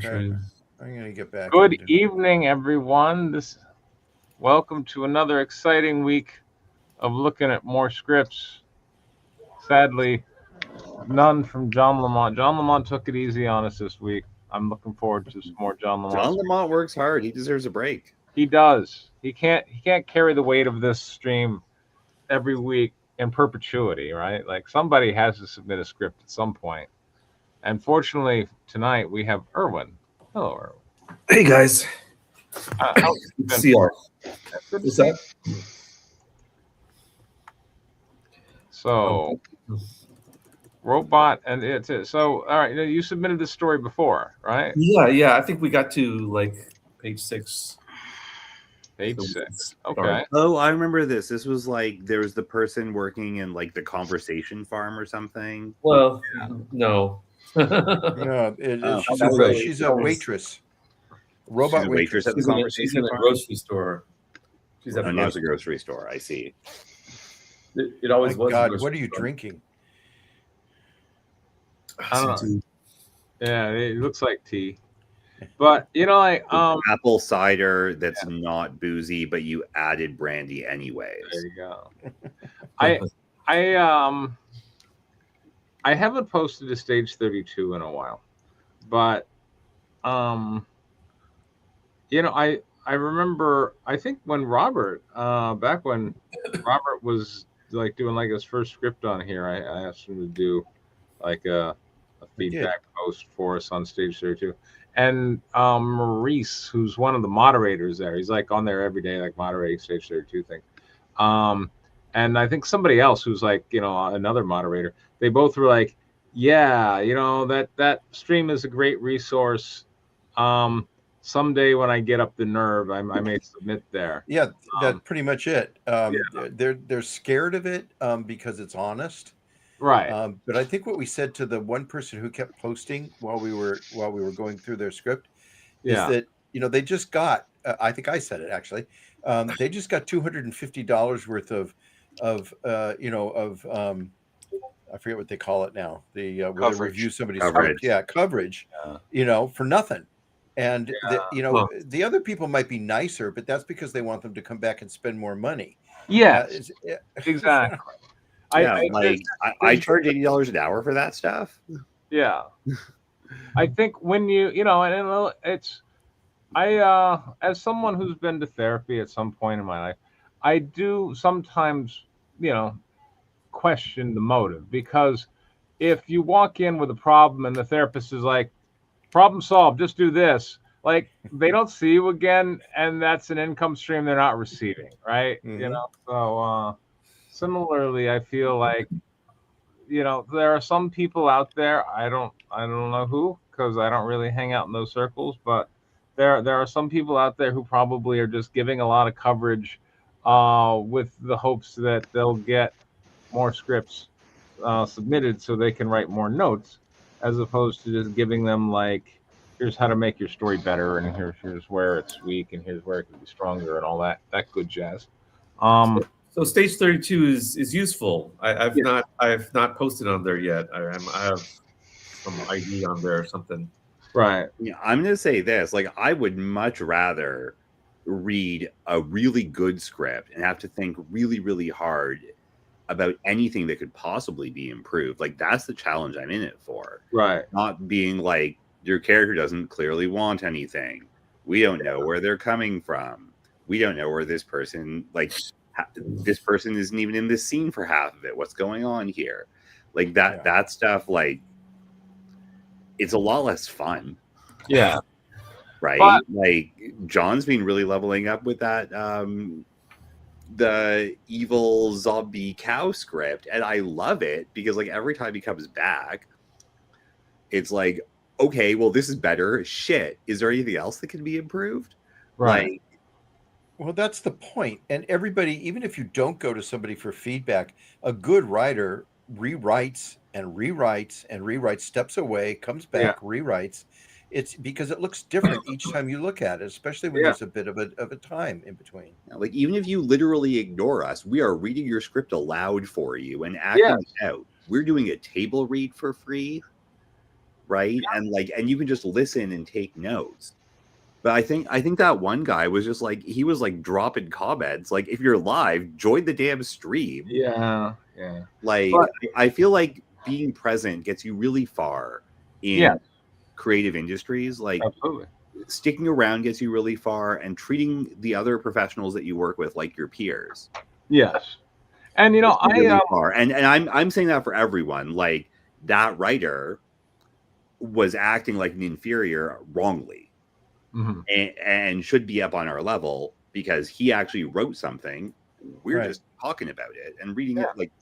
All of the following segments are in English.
Okay. I'm going to get back Good into. evening, everyone. Welcome to another exciting week of looking at more scripts. Sadly, none from John Lamont. John Lamont took it easy on us this week. I'm looking forward to some more John Lamont. John Lamont works hard. He deserves a break. He does. He can't carry the weight of this stream every week in perpetuity, right? Like somebody has to submit a script at some point. And fortunately, tonight we have Erwin. Hello, Erwin. Hey guys. How's it been? See y'all. Good to What's see that? you. So, robot and it's it. So, all right, you submitted this story before, right? Yeah. I think we got to like page 6. Page So 6. sorry. Okay. Oh, I remember this. This was like there was the person working in like the conversation farm or something. Well, no. No, she's a waitress. Robot She's a waitress at the She's conversation in a farm. grocery store. She's at Oh, now it's a grocery store. I see. It always My was. a God, grocery what are you store. drinking? I don't know. Yeah, it looks like tea. But Apple cider that's not boozy, but you added brandy anyways. There you go. I haven't posted a stage 32 in a while, but I remember, I think when Robert, back when Robert was like doing like his first script on here, I asked him to do like a feedback post for us on stage 32. And Maurice, who's one of the moderators there, he's like on there every day, like moderating stage 32 thing. And I think somebody else who's like, another moderator, they both were like, yeah, that stream is a great resource. Someday when I get up the nerve, I may submit there. Yeah, that's pretty much it. They're scared of it because it's honest. Right. But I think what we said to the one person who kept posting while we were going through their script is that they just got. I think I said it actually. They just got $250 worth of I forget what they call it now. The where they review somebody's script. Yeah, coverage. For nothing. And the other people might be nicer, but that's because they want them to come back and spend more money. Yes, exactly. I charge $80 an hour for that stuff. Yeah, I think when as someone who's been to therapy at some point in my life, I do sometimes question the motive, because if you walk in with a problem and the therapist is like, problem solved, just do this, like they don't see you again, and that's an income stream they're not receiving, right? Mm-hmm. So similarly, I feel like there are some people out there, I don't know who, because I don't really hang out in those circles, but there are some people out there who probably are just giving a lot of coverage with the hopes that they'll get more scripts submitted so they can write more notes, as opposed to just giving them like, here's how to make your story better, and here's where it's weak, and here's where it can be stronger, and all that good jazz. So stage 32 is useful. I've not posted on there yet. I have some ID on there or something. Right. Yeah, I'm gonna say this. Like, I would much rather read a really good script and have to think really, really hard about anything that could possibly be improved. Like, that's the challenge I'm in it for. Right. Not being like, your character doesn't clearly want anything. We don't know where they're coming from. We don't know where this person, like, this person isn't even in this scene for half of it. What's going on here? Like that stuff, like, it's a lot less fun. Yeah. Right? But, like, John's been really leveling up with that the evil zombie cow script, and I love it because, like, every time he comes back, it's like, okay, well, this is better. Shit, is there anything else that can be improved? Right. Like, well, that's the point. And everybody, even if you don't go to somebody for feedback, a good writer rewrites and rewrites and rewrites, steps away, comes back, rewrites. It's because it looks different each time you look at it, especially when there's a bit of a time in between. like, even if you literally ignore us, we are reading your script aloud for you and acting it out. We're doing a table read for free. right? And you can just listen and take notes. But I think that one guy was just like, he was like dropping comments. Like, if you're live, join the damn stream. Yeah. Like, But- I feel like being present gets you really far in creative industries. Like, Absolutely. sticking around gets you really far, and treating the other professionals that you work with like your peers. Yes. And Really far. And I'm saying that for everyone. Like, that writer was acting like an inferior wrongly, and should be up on our level because he actually wrote something. We're just talking about it and reading it, like,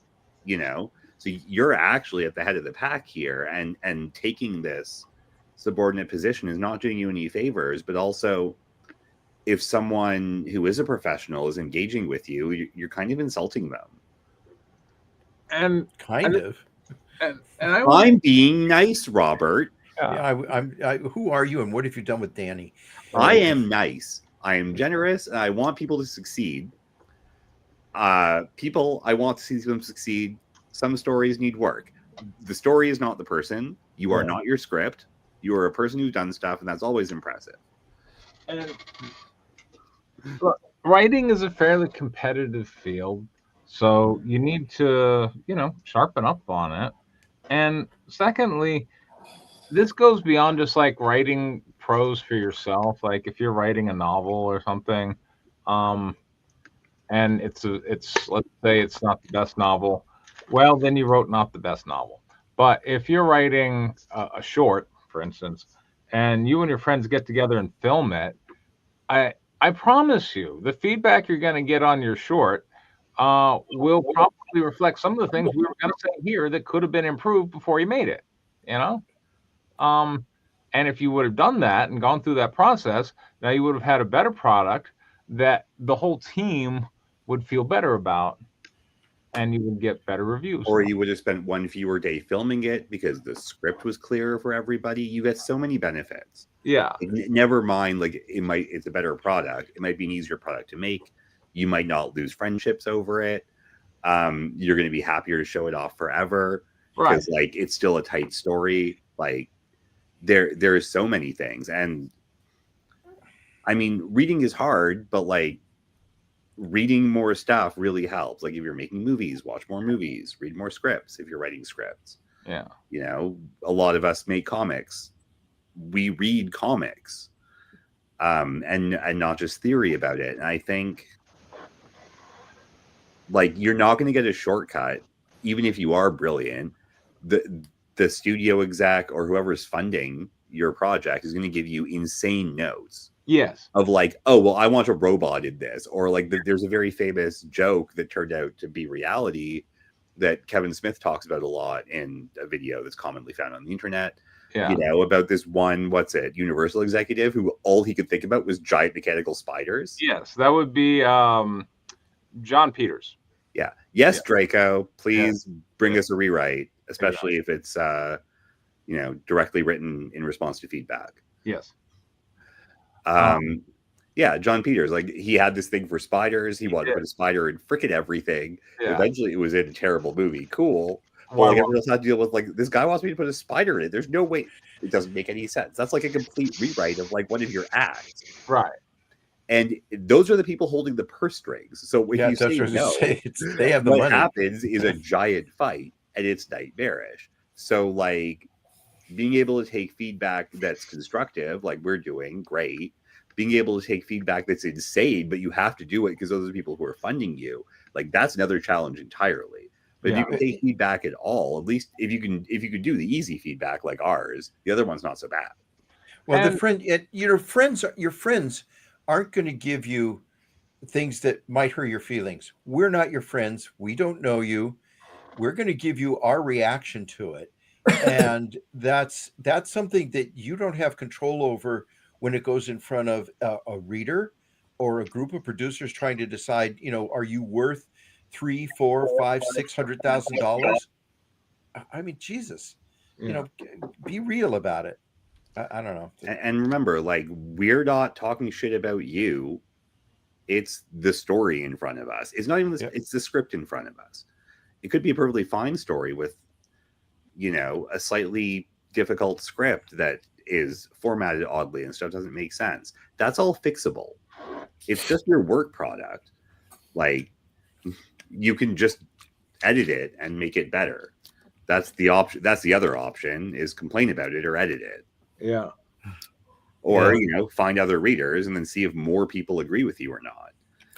so you're actually at the head of the pack here, and taking this subordinate position is not doing you any favors. But also, if someone who is a professional is engaging with you, you're kind of insulting them. And I'm being nice, Robert. Who are you, and what have you done with Danny? I am nice. I am generous, and I want people to succeed. I want to see them succeed. Some stories need work. The story is not the person. You are not your script. You are a person who's done stuff, and that's always impressive. And look, writing is a fairly competitive field, so you need to, sharpen up on it. And secondly, this goes beyond just like writing prose for yourself. Like, if you're writing a novel or something, and it's let's say it's not the best novel, well, then you wrote not the best novel. But if you're writing a short, for instance, and you and your friends get together and film it, I promise you, the feedback you're going to get on your short will probably reflect some of the things we were going to say here that could have been improved before you made it. And if you would have done that and gone through that process, now you would have had a better product that the whole team would feel better about, and you would get better reviews. Or you would have spent one fewer day filming it because the script was clearer for everybody. You get so many benefits. Yeah. Never mind, like, it's a better product. It might be an easier product to make. You might not lose friendships over it. You're going to be happier to show it off forever because, like, it's still a tight story. Like, there are so many things. And I mean, reading is hard, but like, reading more stuff really helps. Like, if you're making movies, watch more movies, read more scripts. If you're writing scripts, a lot of us make comics. We read comics, and not just theory about it. And I think, like, you're not going to get a shortcut, even if you are brilliant. The studio exec or whoever's funding your project is going to give you insane notes. Yes. Of like, oh, well, I want a robot in this. Or like, there's a very famous joke that turned out to be reality that Kevin Smith talks about a lot in a video that's commonly found on the internet. Yeah. About this one, Universal executive who all he could think about was giant mechanical spiders. Yes, that would be John Peters. Yeah. Yes, Draco, please bring us a rewrite, especially if it's directly written in response to feedback. Yes. John Peters, like, he had this thing for spiders. He wanted to put a spider in frickin' everything. Yeah. Eventually it was in a terrible movie. Cool. Well, like, everyone else had to deal with, like, this guy wants me to put a spider in it. There's no way. It doesn't make any sense. That's like a complete rewrite of like one of your acts. Right. And those are the people holding the purse strings. So when you say no, they have the what money. happens is a giant fight, and it's nightmarish. So, like, being able to take feedback that's constructive, like we're doing, great. Being able to take feedback that's insane, but you have to do it because those are the people who are funding you. Like, that's another challenge entirely. But if you can take feedback at all, at least if you can do the easy feedback like ours, the other one's not so bad. Well, your friends aren't going to give you things that might hurt your feelings. We're not your friends. We don't know you. We're going to give you our reaction to it. And that's something that you don't have control over when it goes in front of a reader or a group of producers trying to decide, are you worth $300,000, $400,000, $500,000, $600,000? I mean, Jesus, be real about it. I don't know. And remember, like, we're not talking shit about you. It's the story in front of us. It's not even it's the script in front of us. It could be a perfectly fine story with, a slightly difficult script that is formatted oddly and stuff doesn't make sense. That's all fixable. It's just your work product. Like, you can just edit it and make it better. That's the option. That's the other option, is complain about it or edit it. Yeah. Or, Yeah. you know, find other readers and then see if more people agree with you or not.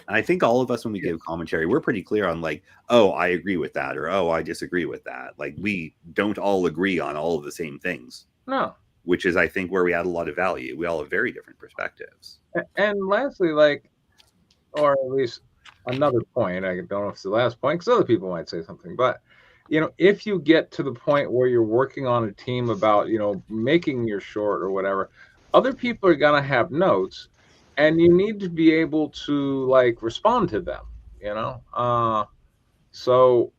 And I think all of us, when we give commentary, we're pretty clear on like, oh, I agree with that, or oh, I disagree with that. Like, we don't all agree on all of the same things. No. Which is, I think, where we add a lot of value. We all have very different perspectives. And lastly, like, or at least another point, I don't know if it's the last point, because other people might say something, but, you know, if you get to the point where you're working on a team about, you know, making your short or whatever, other people are going to have notes, and you need to be able to, like, respond to them, you know? So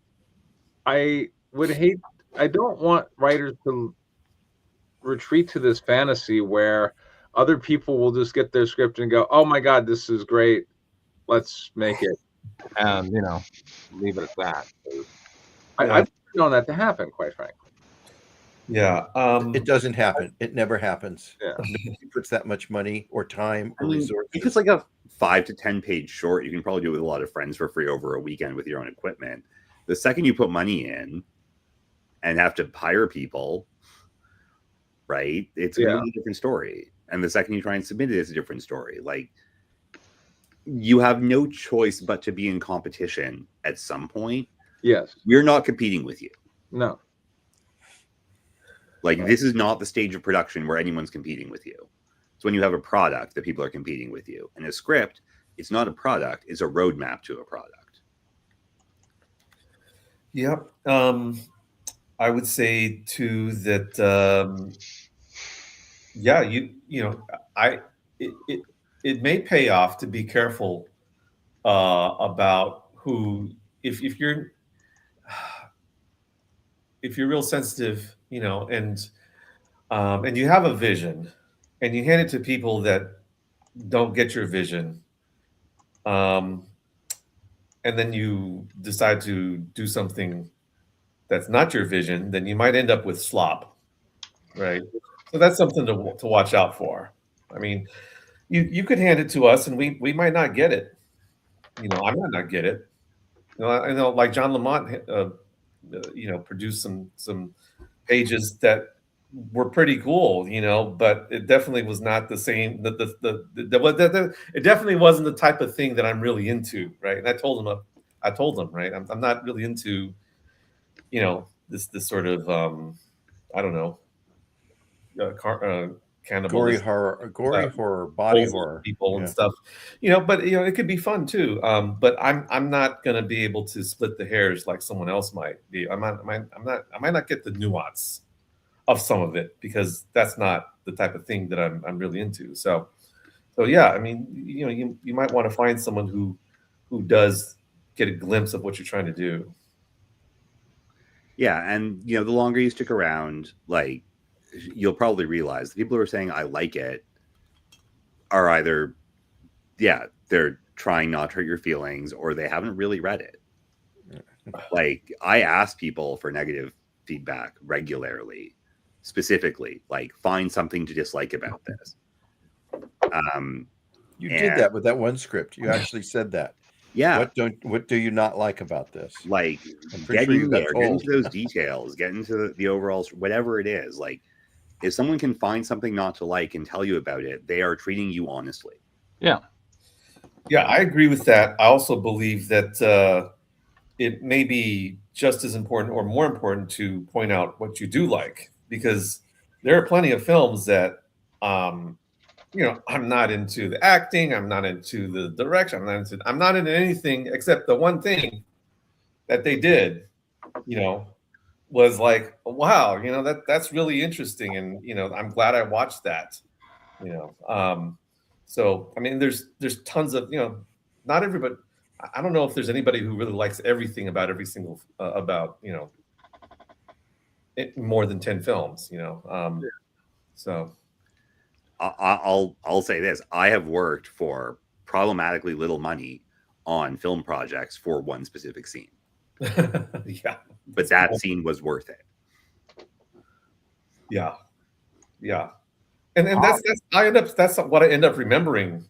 I don't want writers to retreat to this fantasy where other people will just get their script and go, oh my God, this is great, let's make it, and, you know, leave it at that. I've known that to happen, quite frankly. Yeah. It doesn't happen. It never happens. Yeah. Nobody puts that much money or time I or mean, resources. if it's like a 5 to 10 page short, you can probably do it with a lot of friends for free over a weekend with your own equipment. The second you put money in and have to hire people, right, it's a completely different story. And the second you try and submit it, it's a different story. Like, you have no choice but to be in competition at some point. Yes. We're not competing with you. No. Like, this is not the stage of production where anyone's competing with you. It's when you have a product that people are competing with you. And a script, it's not a product, it's a roadmap to a product. Yep. I would say too that yeah, you know, it may pay off to be careful about who, if you're real sensitive, you know, and you have a vision, and you hand it to people that don't get your vision, and then you decide to do something that's not your vision, then you might end up with slop, right? So that's something to watch out for. I mean, you could hand it to us, and we might not get it. You know, I might not get it. You know, I know, like John Lamont, you know, produced some pages that were pretty cool, you know, but it definitely was not the same. It definitely wasn't the type of thing that I'm really into, right? And I told him, right, I'm not really into, you know, this sort of I don't know, gory cannibalism, horror, body old horror, people and stuff, you know. But you know, it could be fun too. But I'm not going to be able to split the hairs like someone else might be. I might not get the nuance of some of it, because that's not the type of thing that I'm really into. So yeah, I mean, you know, you might want to find someone who does get a glimpse of what you're trying to do. Yeah, and you know, the longer you stick around, like, you'll probably realize the people who are saying I like it are either, yeah, they're trying not to hurt your feelings, or they haven't really read it. Like, I ask people for negative feedback regularly, specifically, like, find something to dislike about this. You did that with that one script. You actually said that. Yeah. What do you not like about this? Like, pretty sure you got get told. into those details, get into the overall, whatever it is. Like, if someone can find something not to like and tell you about it, they are treating you honestly. Yeah. Yeah, I agree with that. I also believe that it may be just as important or more important to point out what you do like, because there are plenty of films that, you know, I'm not into the acting, I'm not into the direction, I'm not into anything except the one thing that they did, you know, was like, wow, you know, that's really interesting, and you know, I'm glad I watched that, you know. So I mean, there's tons of, you know, not everybody. I don't know if there's anybody who really likes everything about every single about, you know, more than 10 films, you know. So I'll say this: I have worked for problematically little money on film projects for one specific scene. yeah, But that scene was worth it. Yeah, yeah, and that's what I end up remembering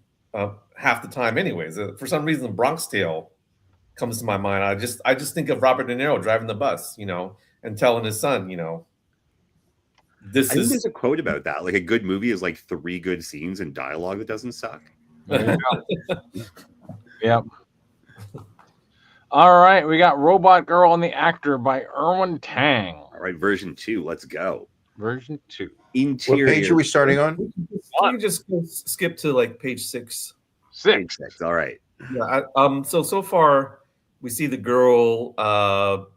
half the time, anyways. For some reason, Bronx Tale comes to my mind. I just think of Robert De Niro driving the bus, and telling his son, this I think is there's a quote about that. Like a good movie is like 3 good scenes and dialogue that doesn't suck. There you go. Yep. All right, we got Robot Girl and the Actor by Erwin Tang. All right, version 2. Let's go. Version 2. Interior. What page are we starting on? Can you just skip to like page 6? Page 6. All right. Yeah. So far, we see the girl.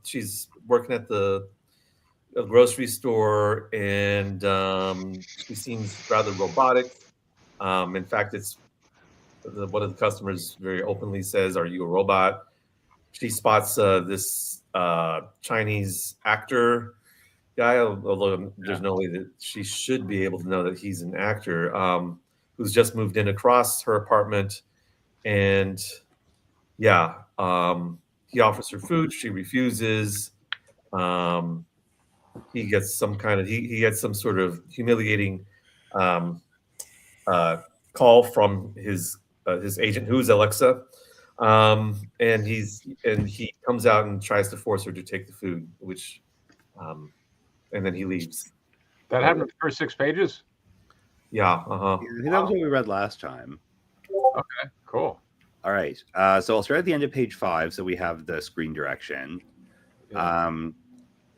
She's working at the grocery store, and she seems rather robotic. In fact, it's one of the customers very openly says, "Are you a robot?" She spots this Chinese actor guy, although there's no way that she should be able to know that he's an actor, who's just moved in across her apartment. And yeah, he offers her food. She refuses. He gets he gets some sort of humiliating call from his agent, who's Alexa. And he comes out and tries to force her to take the food, which and then he leaves. That happened in the first 6 pages? Yeah. I think that was what we read last time. Okay, cool. All right. So I'll start at the end of page 5. So we have the screen direction. Yeah.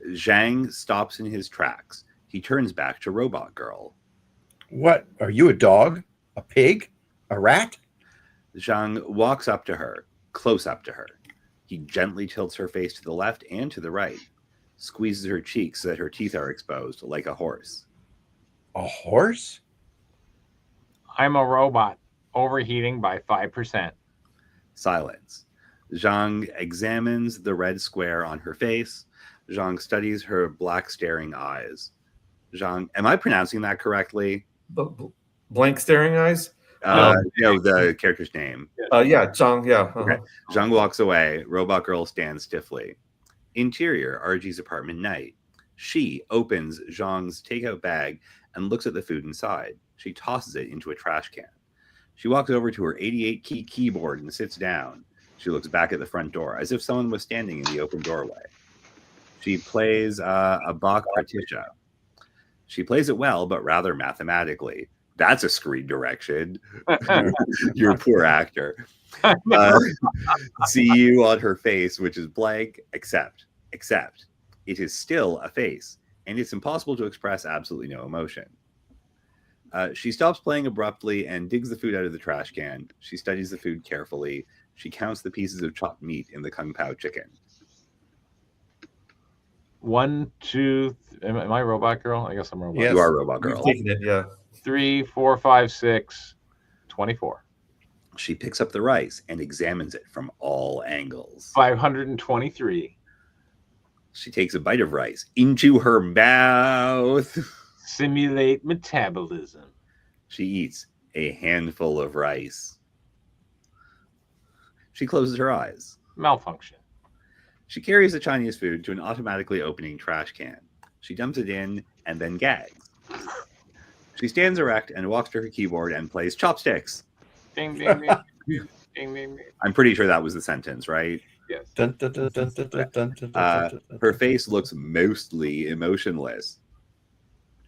Zhang stops in his tracks. He turns back to Robot Girl. What? Are you a dog? A pig? A rat? Zhang walks up to her, close up to her. He gently tilts her face to the left and to the right, squeezes her cheeks so that her teeth are exposed, like a horse. A horse? I'm a robot, overheating by 5%. Silence. Zhang examines the red square on her face. Zhang studies her black staring eyes. Zhang, am I pronouncing that correctly? Blank staring eyes? No, the character's name. Yeah, Zhang, yeah. Okay. Zhang walks away. Robot Girl stands stiffly. Interior, RG's apartment night. She opens Zhang's takeout bag and looks at the food inside. She tosses it into a trash can. She walks over to her 88-key keyboard and sits down. She looks back at the front door as if someone was standing in the open doorway. She plays a Bach partitia. She plays it well, but rather mathematically. That's a screen direction. You're a poor actor. See you on her face, which is blank, except it is still a face, and it's impossible to express absolutely no emotion. She stops playing abruptly and digs the food out of the trash can. She studies the food carefully. She counts the pieces of chopped meat in the Kung Pao chicken. 1, 2. Am I Robot Girl? I guess I'm Robot. Yes. You are Robot Girl. You've taken it, yeah. 3, 4, 5, 6, 24. She picks up the rice and examines it from all angles. 523. She takes a bite of rice into her mouth. Simulate metabolism. She eats a handful of rice. She closes her eyes. Malfunction. She carries the Chinese food to an automatically opening trash can. She dumps it in and then gags. She stands erect and walks to her keyboard and plays chopsticks. Ding, ding, ding. Ding, ding, ding. I'm pretty sure that was the sentence, right? Yes. Dun, dun, dun, dun, dun, dun, dun, dun, dun. Her face looks mostly emotionless.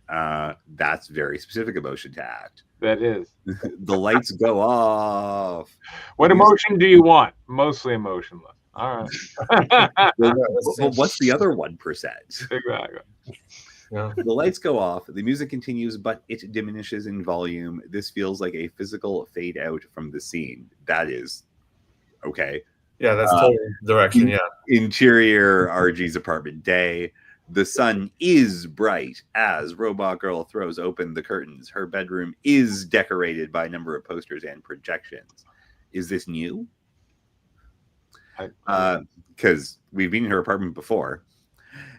That's very specific emotion to act. That is. The lights go off. What emotion do you want? Mostly emotionless. All right. Well, what's the other 1%? Exactly. Yeah. The lights go off. The music continues, but it diminishes in volume. This feels like a physical fade out from the scene. That is okay. Yeah, that's total direction, yeah. Interior, RG's apartment day. The sun is bright as Robot Girl throws open the curtains. Her bedroom is decorated by a number of posters and projections. Is this new? Because we've been in her apartment before.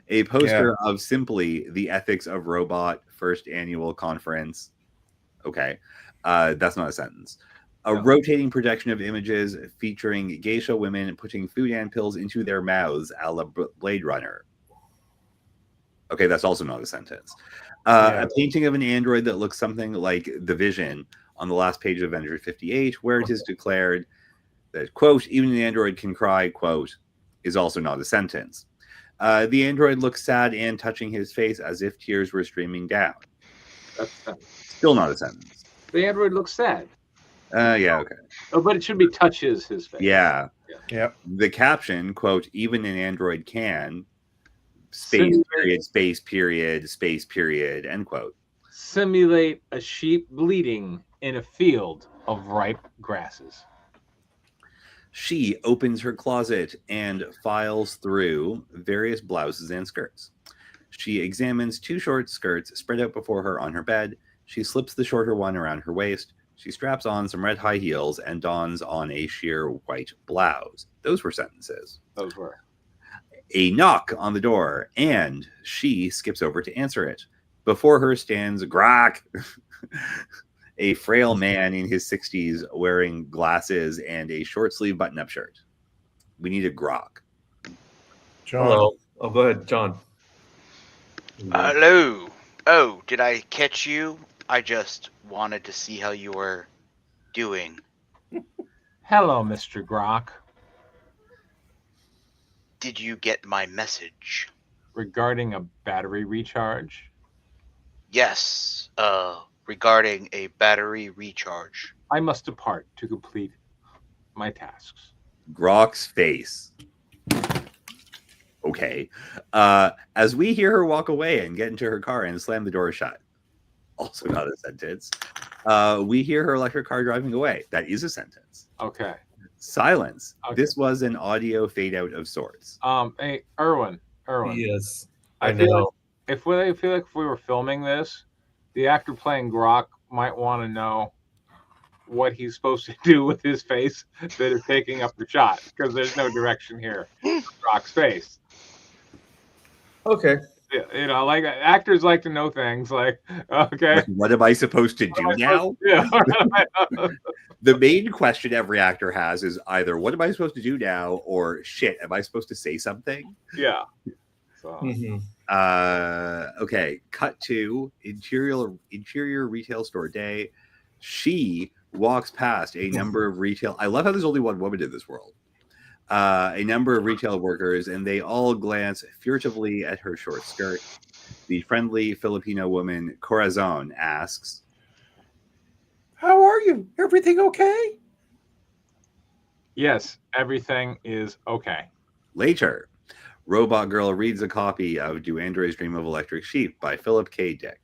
A poster of simply the ethics of robot first annual conference. Okay. That's not a sentence. A rotating projection of images featuring geisha women putting food and pills into their mouths a la Blade Runner. Okay, that's also not a sentence. Yeah. A painting of an android that looks something like the Vision on the last page of Avenger 58, where it is declared that, quote, even an android can cry, quote, is also not a sentence. The android looks sad and touching his face as if tears were streaming down. That's Still not a sentence. the android looks sad. Yeah, okay. Oh, but it should be touches his face. Yeah. Yep. The caption, quote, even an android can, space period, space period, space period, end quote. Simulate a sheep bleeding in a field of ripe grasses. She opens her closet and files through various blouses and skirts. She examines 2 short skirts spread out before her on her bed. She slips the shorter one around her waist. She straps on some red high heels and dons on a sheer white blouse. Those were sentences. Those were. A knock on the door, and she skips over to answer it. Before her stands Grok, a frail man in his 60s wearing glasses and a short sleeve button up shirt. We need a Grok. John. Hello. Oh, go ahead, John. Hello. Oh, did I catch you? I just wanted to see how you were doing. Hello, Mr. Grok. Did you get my message? Regarding a battery recharge? Yes, regarding a battery recharge. I must depart to complete my tasks. Grok's face. Okay. As we hear her walk away and get into her car and slam the door shut. Also not a sentence. We hear her electric car driving away. That is a sentence. Okay. Silence. Okay. This was an audio fade out of sorts. Hey, Erwin. Yes, I I feel know. If we were filming this, the actor playing Grok might want to know what he's supposed to do with his face that is taking up the shot, because there's no direction here for Grok's face. Okay. Yeah, you know, like actors like to know things. Like, okay, Like, what am I supposed to do now? Yeah. The main question every actor has is either what am I supposed to do now, or shit, am I supposed to say something? Yeah. So, Mhm. Okay, cut to interior retail store day. She walks past a number of retail. I love how there's only one woman in this world. A number of retail workers, and they all glance furtively at her short skirt. The friendly Filipino woman Corazon asks, How are you? Everything okay? yes, everything is okay. later. Robot Girl reads a copy of Do Androids Dream of Electric Sheep by Philip K. Dick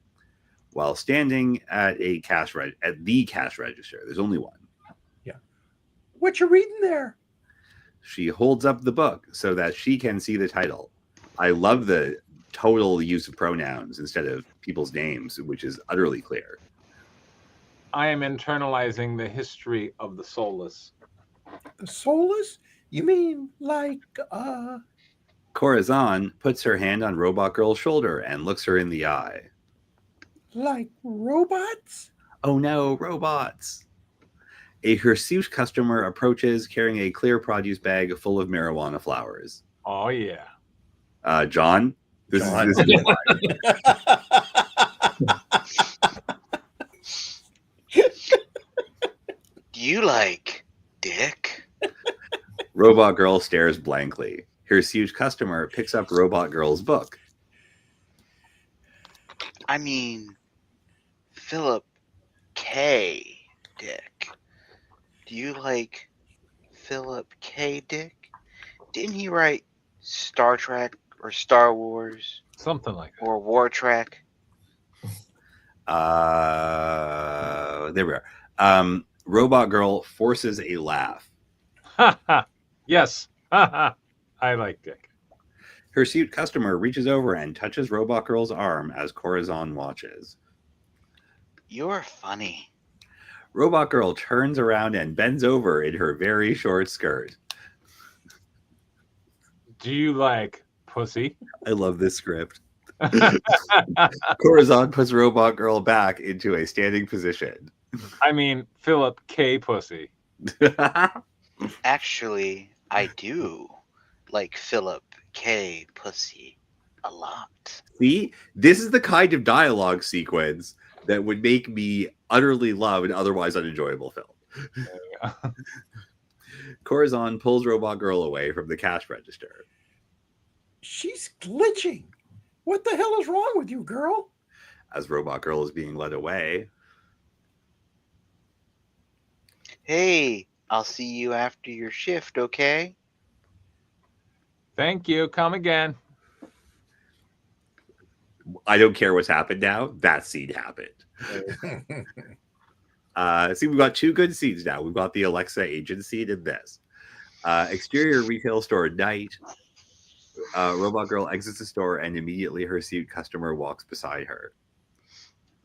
while standing at the cash register. There's only one. What you reading there? She holds up the book so that she can see the title. I love the total use of pronouns instead of people's names, which is utterly clear. I am internalizing the history of the soulless. The soulless? You mean like Corazon puts her hand on Robot Girl's shoulder and looks her in the eye. like robots? Oh no, robots! A hirsute customer approaches carrying a clear produce bag full of marijuana flowers. Oh yeah. John, this John. is Do you like dick? Robot Girl stares blankly. Hirsute customer picks up Robot Girl's book. I mean, Philip K. Dick. Do you like Philip K. Dick? Didn't he write Star Trek or Star Wars Something like that. or War Trek? There we are. Robot Girl forces a laugh. Yes. I like Dick. Hirsute customer reaches over and touches Robot Girl's arm as Corazon watches. You're funny. Robot Girl turns around and bends over in her very short skirt. Do you like pussy? I love this script. Corazon puts Robot Girl back into a standing position. I mean, Philip K. Pussy. Actually, I do like Philip K. Pussy. a lot. See, this is the kind of dialogue sequence that would make me utterly love an otherwise unenjoyable film. Corazon pulls Robot Girl away from the cash register. She's glitching. What the hell is wrong with you, girl? As Robot Girl is being led away, Hey, I'll see you after your shift, okay? Thank you. Come again. I don't care what's happened now. That scene happened. See, we've got two good scenes now. We've got the Alexa agent scene and this. Exterior retail store at night. Robot Girl exits the store and immediately her suit customer walks beside her.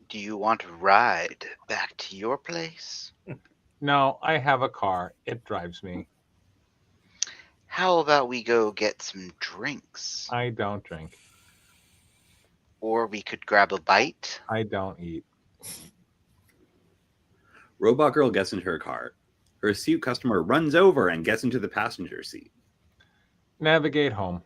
Do you want to ride back to your place? No, I have a car. It drives me. How about we go get some drinks? I don't drink. Or we could grab a bite? I don't eat. Robot Girl gets into her car. Her suit customer runs over and gets into the passenger seat. Navigate home.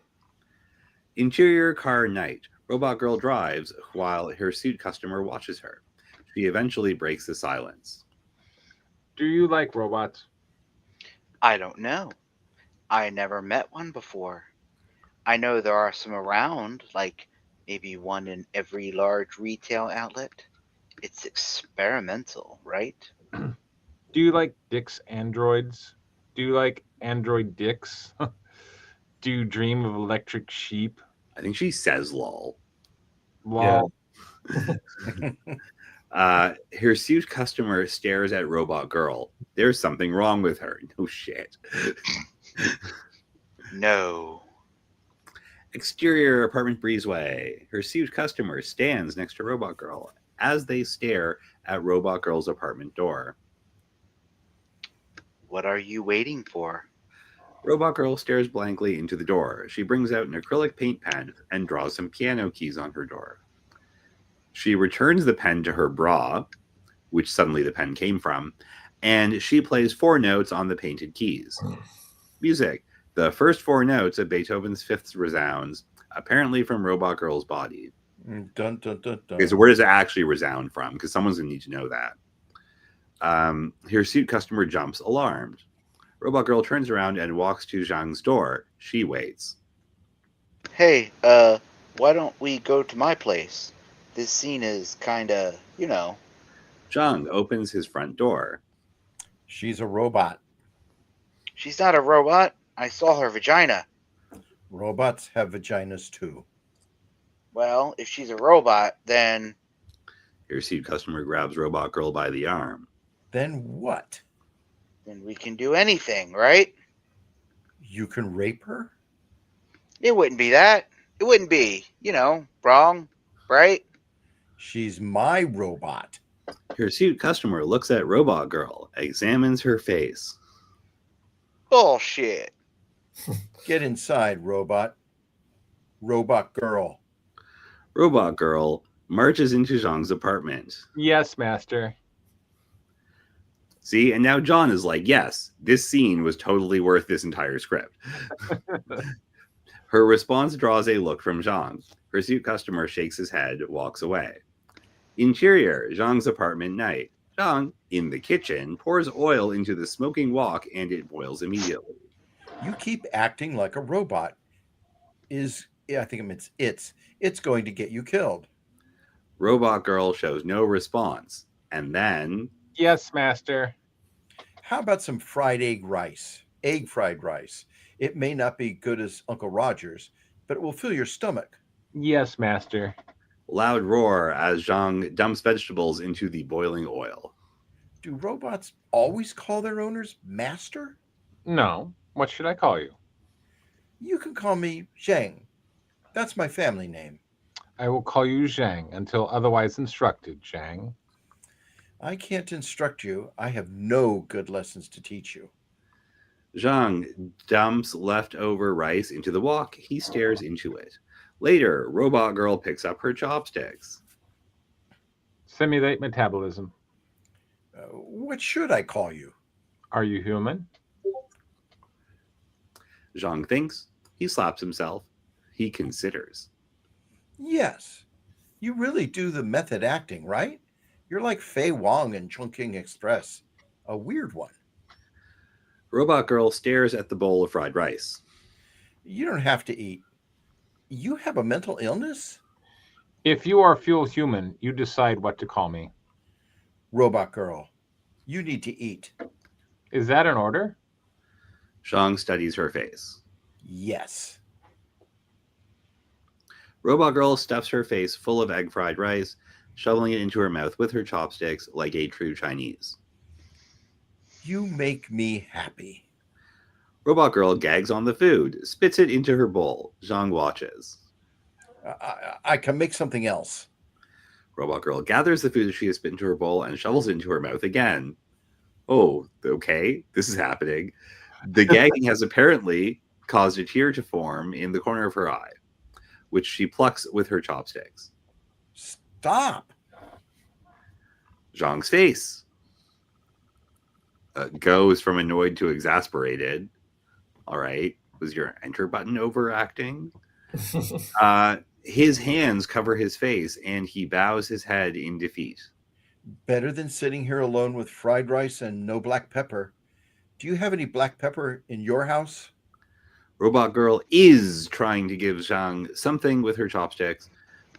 Interior car night. Robot Girl drives while her suit customer watches her. She eventually breaks the silence. Do you like robots? I don't know. I never met one before. I know there are some around, like maybe one in every large retail outlet. It's experimental, right? Do you like Dick's androids? Do you like android dicks? Do you dream of electric sheep? I think she says lol. Lol. Her suit customer stares at Robot Girl. There's something wrong with her. No shit. No. Exterior apartment breezeway. Her suit customer stands next to Robot Girl as they stare at Robot Girl's apartment door. What are you waiting for? Robot Girl stares blankly into the door. She brings out an acrylic paint pen and draws some piano keys on her door. She returns the pen to her bra, which suddenly the pen came from, and she plays 4 notes on the painted keys. Music. The first 4 notes of Beethoven's Fifth resounds, apparently from Robot Girl's body. Dun, dun, dun, dun. Okay, so where does it actually resound from? Because someone's going to need to know that. Her suit customer jumps, alarmed. Robot Girl turns around and walks to Zhang's door. She waits. Hey, why don't we go to my place? This scene is kinda, Zhang opens his front door. She's a robot. She's not a robot. I saw her vagina. Robots have vaginas too. Well, if she's a robot, then Her suit customer grabs Robot Girl by the arm. Then what? we can do anything, right? You can rape her? It wouldn't be that. It wouldn't be, wrong, right? She's my robot. Her suit customer looks at Robot Girl, examines her face. Bullshit. Get inside, robot. Robot girl. Robot Girl marches into Zhang's apartment. Yes, master. See, and now John is like, yes, this scene was totally worth this entire script. Her response draws a look from Zhang. Her suit customer shakes his head, walks away. Interior, Zhang's apartment night. Zhang, in the kitchen, pours oil into the smoking wok and it boils immediately. You keep acting like a robot. I think it's going to get you killed. Robot Girl shows no response. And then Yes, master. How about some fried egg rice? Egg fried rice. It may not be good as Uncle Roger's, but it will fill your stomach. Yes, master. loud roar as Zhang dumps vegetables into the boiling oil. Do robots always call their owners master? No. What should I call you? You can call me Zhang. That's my family name. I will call you Zhang until otherwise instructed, Zhang. I can't instruct you. I have no good lessons to teach you. Zhang dumps leftover rice into the wok. He stares into it. Later, Robot Girl picks up her chopsticks. Simulate metabolism. What should I call you? Are you human? Zhang thinks. He slaps himself. He considers. Yes. You really do the method acting, right? You're like Fei Wong in Chungking Express. A weird one. Robot Girl stares at the bowl of fried rice. You don't have to eat. You have a mental illness? If you are fuel human, you decide what to call me. Robot girl, you need to eat. Is that an order? Zhang studies her face. Yes. Robot Girl stuffs her face full of egg fried rice, shoveling it into her mouth with her chopsticks like a true Chinese. You make me happy. Robot Girl gags on the food, spits it into her bowl. Zhang watches. I can make something else. Robot Girl gathers the food that she has spit into her bowl and shovels it into her mouth again. Oh, okay, this is happening. The gagging has apparently caused a tear to form in the corner of her eye, which she plucks with her chopsticks. Stop. Zhang's face goes from annoyed to exasperated. All right. Was your enter button overacting? His hands cover his face and he bows his head in defeat. Better than sitting here alone with fried rice and no black pepper. Do you have any black pepper in your house? Robot Girl is trying to give Zhang something with her chopsticks.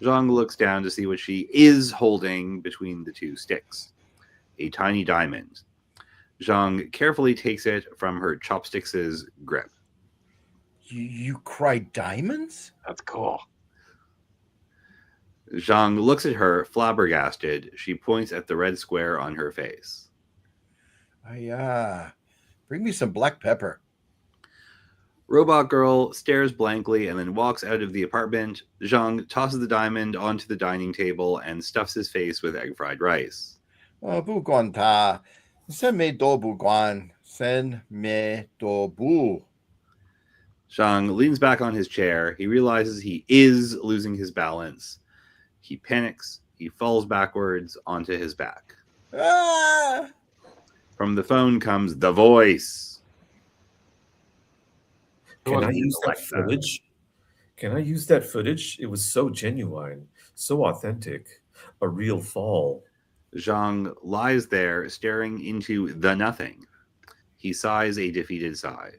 Zhang looks down to see what she is holding between the two sticks. A tiny diamond. Zhang carefully takes it from her chopsticks' grip. You cry diamonds? That's cool. Zhang looks at her, flabbergasted. She points at the red square on her face. Bring me some black pepper. Robot Girl stares blankly and then walks out of the apartment. Zhang tosses the diamond onto the dining table and stuffs his face with egg fried rice. 不管他，sen me do bu guan, sen me do bu. Zhang leans back on his chair. He realizes he is losing his balance. He panics. He falls backwards onto his back. Ah! From the phone comes the voice. Can I use that Alexa. footage? Can I use that footage? It was so genuine, so authentic, a real fall. Zhang lies there staring into the nothing. He sighs a defeated sigh.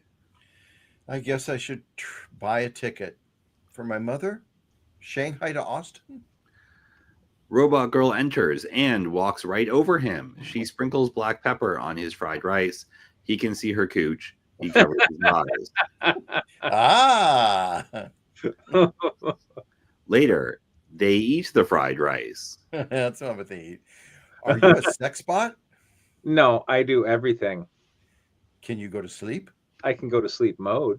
I guess I should buy a ticket. For my mother? Shanghai to Austin? Robot Girl enters and walks right over him. She sprinkles black pepper on his fried rice. He can see her cooch. He covers his eyes. Ah! Later, they eat the fried rice. That's not what they eat. Are you a sex bot? No, I do everything. Can you go to sleep? I can go to sleep mode.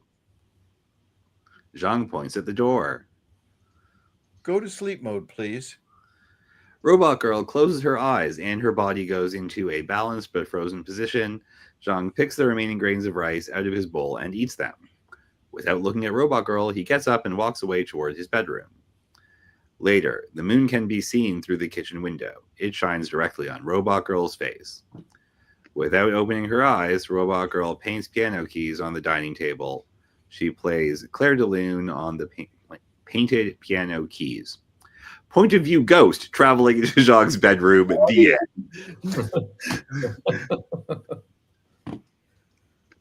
Zhang points at the door. Go to sleep mode, please. Robot Girl closes her eyes and her body goes into a balanced but frozen position. Zhang picks the remaining grains of rice out of his bowl and eats them. Without looking at Robot Girl, he gets up and walks away toward his bedroom. Later, the moon can be seen through the kitchen window. It shines directly on Robot Girl's face. Without opening her eyes, Robot Girl paints piano keys on the dining table. She plays Claire de Lune on the painted piano keys. Point of view ghost traveling into Zhang's bedroom. The end.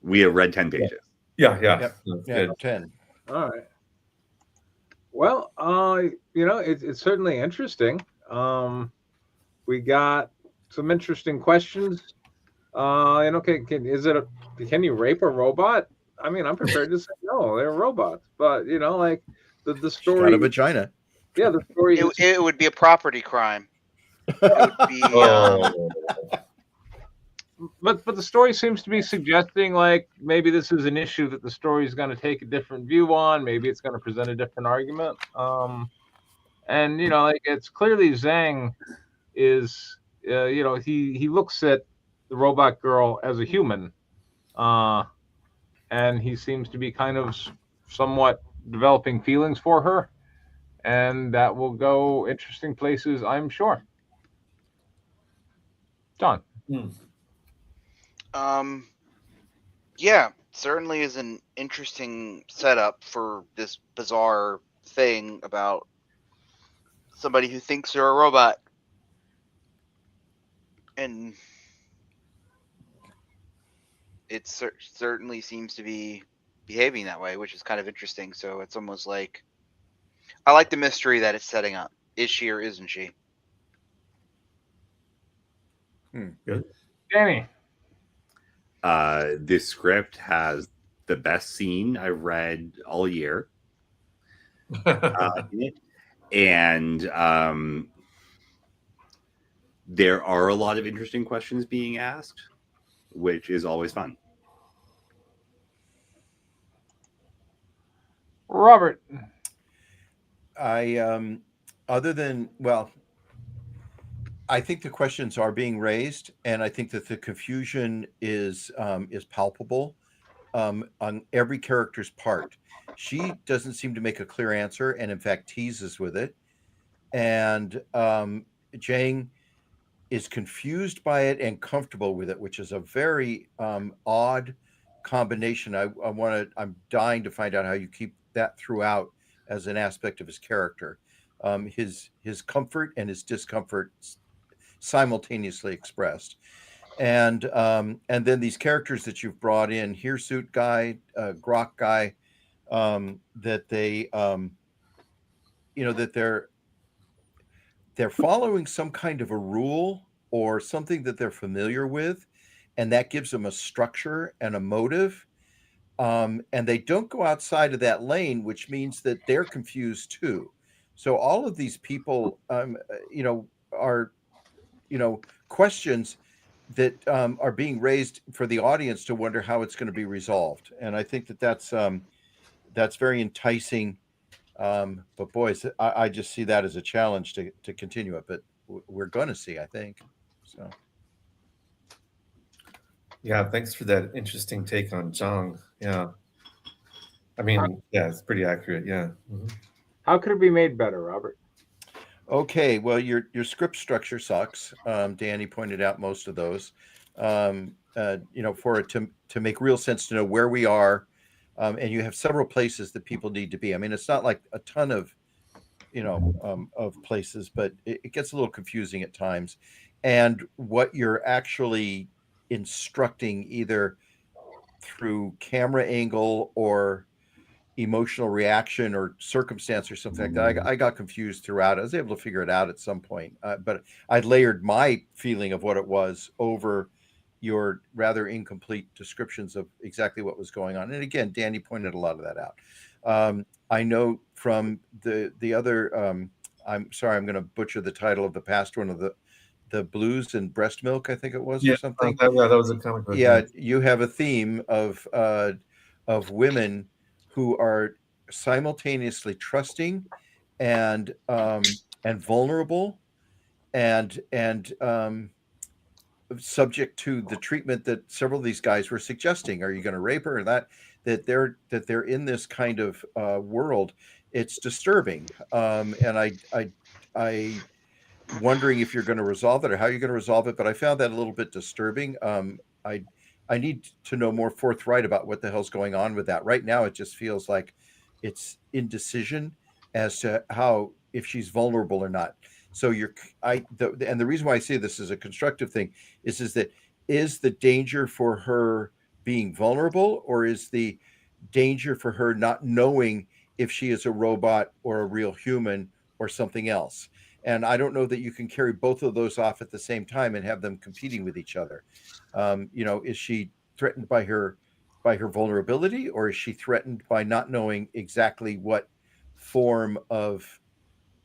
We have read 10 pages. Yeah. Yep. That's Yeah, good. 10. All right. Well, it's certainly interesting. We got some interesting questions. Can you rape a robot? I mean, I'm prepared to say no, they're robots. But the She's story. got a vagina. Yeah, the story. It would be a property crime. It would be. Oh. But the story seems to be suggesting like maybe this is an issue that the story is going to take a different view on. Maybe it's going to present a different argument. And it's clearly Zhang is he looks at the robot girl as a human, and he seems to be kind of somewhat developing feelings for her, and that will go interesting places, I'm sure. John. Yeah, certainly is an interesting setup for this bizarre thing about somebody who thinks they're a robot, and it certainly seems to be behaving that way, which is kind of interesting. So it's almost like I like the mystery that it's setting up. Is she or isn't she? Danny. This script has the best scene I've read all year. And there are a lot of interesting questions being asked, which is always fun. Robert. I other than I think the questions are being raised, and I think that the confusion is palpable on every character's part. She doesn't seem to make a clear answer, and in fact teases with it. And Jang is confused by it and comfortable with it, which is a very odd combination. I'm dying to find out how you keep that throughout as an aspect of his character. His comfort and his discomfort simultaneously expressed. And then these characters that you've brought in, Hirsute guy, Grok guy, that they that they're following some kind of a rule or something that they're familiar with, and that gives them a structure and a motive. And they don't go outside of that lane, which means that they're confused too. So all of these people, are questions that are being raised for the audience to wonder how it's going to be resolved. And I think that that's very enticing. But boys, I just see that as a challenge to continue it. But we're going to see, I think. So. Yeah, thanks for that interesting take on Zhang. Yeah. I mean, yeah, it's pretty accurate. Yeah. Mm-hmm. How could it be made better, Robert? Okay, well, your script structure sucks. Danny pointed out most of those. For it to make real sense to know where we are, and you have several places that people need to be. I mean, it's not like a ton of of places, but it gets a little confusing at times. And what you're actually instructing, either through camera angle or emotional reaction or circumstance or something like that. I got confused throughout. I was able to figure it out at some point, but I layered my feeling of what it was over your rather incomplete descriptions of exactly what was going on. And again, Danny pointed a lot of that out. I know from the other. I'm sorry, I'm going to butcher the title of the past one of the blues and breast milk, I think it was, or something. That was a comic book. Yeah, you have a theme of women who are simultaneously trusting and vulnerable and subject to the treatment that several of these guys were suggesting. Are you going to rape her? Or that they're in this kind of world. It's disturbing, and I wondering if you're going to resolve it or how you're going to resolve it. But I found that a little bit disturbing. I need to know more forthright about what the hell's going on with that. Right now, it just feels like it's indecision as to how, if she's vulnerable or not. So and the reason why I say this is a constructive thing is that is the danger for her being vulnerable, or is the danger for her not knowing if she is a robot or a real human or something else? And I don't know that you can carry both of those off at the same time and have them competing with each other. Is she threatened by her vulnerability, or is she threatened by not knowing exactly what form of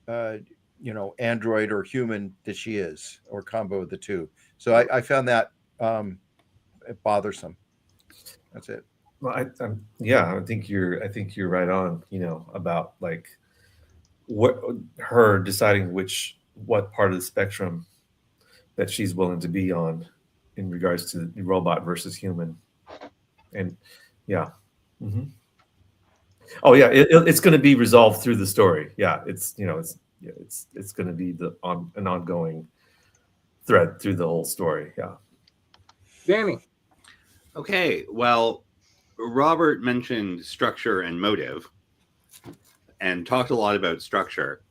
android or human that she is, or combo of the two? So I found that bothersome. That's it. Well, I think you're right on. About like what her deciding what part of the spectrum that she's willing to be on in regards to robot versus human. And yeah. Mm-hmm. Oh yeah, it's going to be resolved through the story. Yeah, it's going to be an ongoing thread through the whole story. Yeah. Danny. Okay, well, Robert mentioned structure and motive and talked a lot about structure.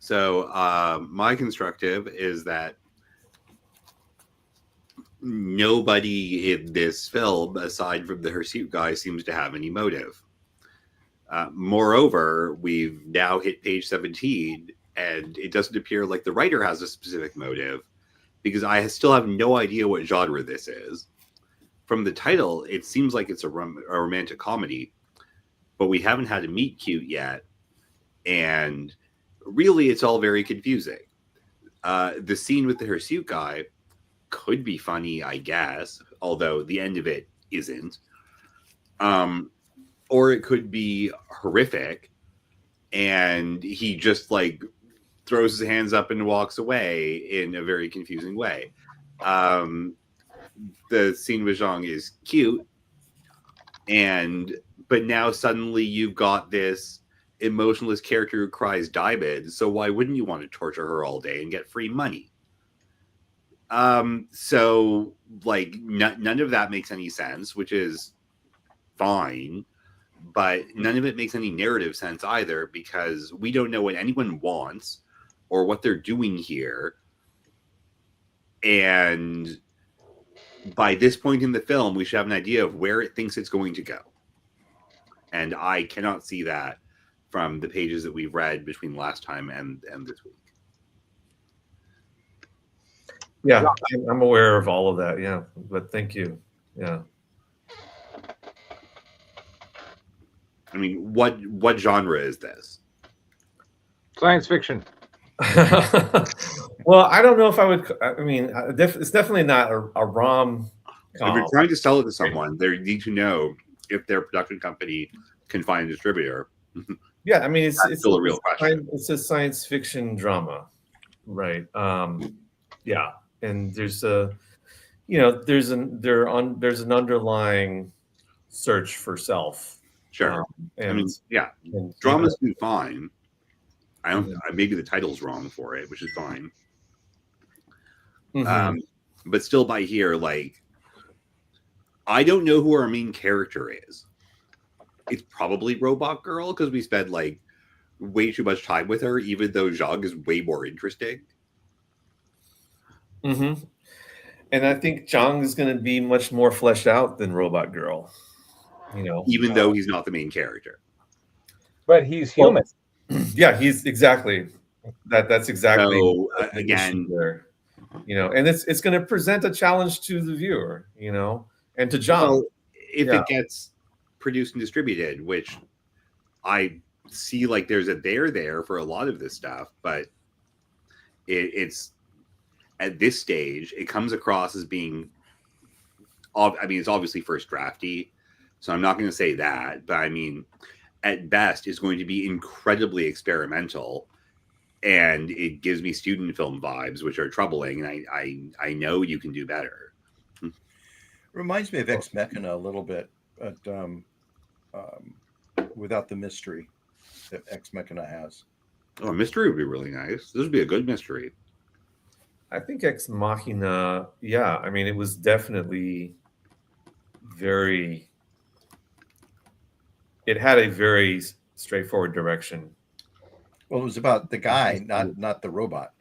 So my constructive is that nobody in this film, aside from the hirsute guy, seems to have any motive. Moreover, we've now hit page 17, and it doesn't appear like the writer has a specific motive, because I still have no idea what genre this is. From the title, it seems like it's a romantic comedy, but we haven't had a meet cute yet, and really it's all very confusing. The scene with the hirsute guy could be funny, I guess, although the end of it isn't. Or it could be horrific, and he just like throws his hands up and walks away in a very confusing way. The scene with Zhang is cute, but now suddenly you've got this emotionless character who cries diamond, so why wouldn't you want to torture her all day and get free money? So like none of that makes any sense, which is fine, but none of it makes any narrative sense either, because we don't know what anyone wants or what they're doing here. And by this point in the film, we should have an idea of where it thinks it's going to go. And I cannot see that from the pages that we've read between last time and this week. Yeah, I'm aware of all of that. Yeah, but thank you. Yeah. I mean, what genre is this? Science fiction. Well, I don't know if I would. I mean, it's definitely not a rom. If you're trying to sell it to someone, they need to know if their production company can find a distributor. Yeah, I mean, it's still a real question. It's a science fiction drama, right? Yeah, and there's a, there's an underlying search for self. Sure. And, I mean, yeah, drama's been fine. I don't. Maybe the title's wrong for it, which is fine. Mm-hmm. But still, by here, like, I don't know who our main character is. It's probably Robot Girl, because we spent like way too much time with her, even though Zhang is way more interesting. Mm-hmm. And I think Zhang is going to be much more fleshed out than Robot Girl. Even though he's not the main character. But he's human. Yeah, he's exactly that. That's exactly so, the again there. And it's going to present a challenge to the viewer, and to Zhang. Well, if it gets produced and distributed, which I see like there's a there for a lot of this stuff, but it's at this stage, it comes across as being, I mean, it's obviously first drafty, so I'm not going to say that, but I mean, at best, it's going to be incredibly experimental, and it gives me student film vibes, which are troubling, and I know you can do better. Reminds me of Ex Machina a little bit, but without the mystery that Ex Machina has. Oh, a mystery would be really nice. This would be a good mystery. I think Ex Machina, yeah. I mean, it was definitely it had a very straightforward direction. Well, it was about the guy, not the robot.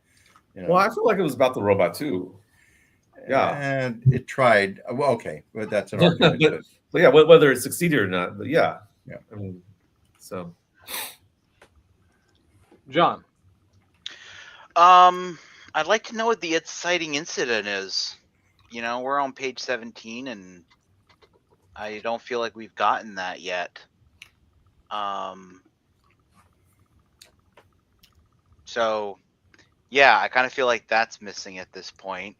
Well, I feel like it was about the robot too. Yeah, and it tried. Well, okay, but that's an argument. but yeah, whether it succeeded or not, but yeah. I mean, so. John. I'd like to know what the exciting incident is. We're on page 17, and I don't feel like we've gotten that yet. So, yeah, I kind of feel like that's missing at this point.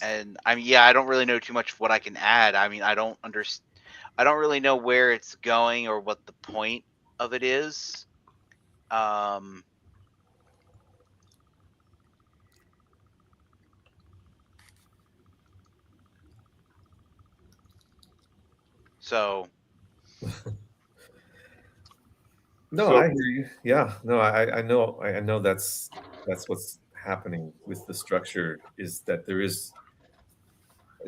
And I mean, yeah, I don't really know too much what I can add. I mean, I don't really know where it's going or what the point of it is. So. No, I hear you. Yeah, no, I know that's what's happening with the structure, is that there is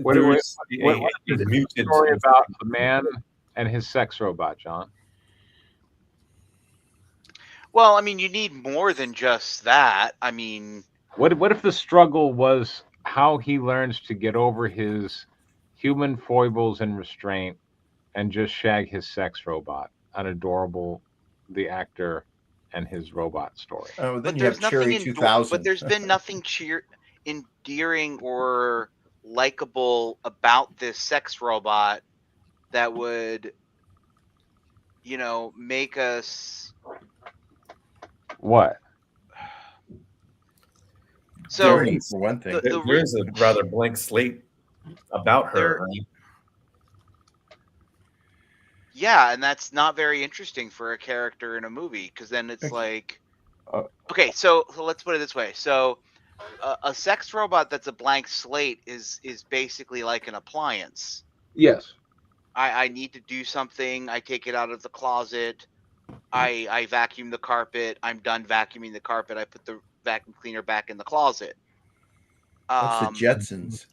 What there's what a is the mutant story about the man and his sex robot, John? Well, I mean, you need more than just that. I mean, What if the struggle was how he learns to get over his human foibles and restraint and just shag his sex robot? An adorable, the actor and his robot story. Oh, then but you have there's nothing Cherry in, but 2000. there's been nothing endearing or likable about this sex robot that would, make us. What? So Journey, for one thing. there is a rather blank slate about her. Right? yeah, and that's not very interesting for a character in a movie, because then it's like, okay, so let's put it this way. So a sex robot that's a blank slate is basically like an appliance. Yes. I need to do something. I take it out of the closet. I vacuum the carpet. I'm done vacuuming the carpet. I put the vacuum cleaner back in the closet. That's the Jetsons.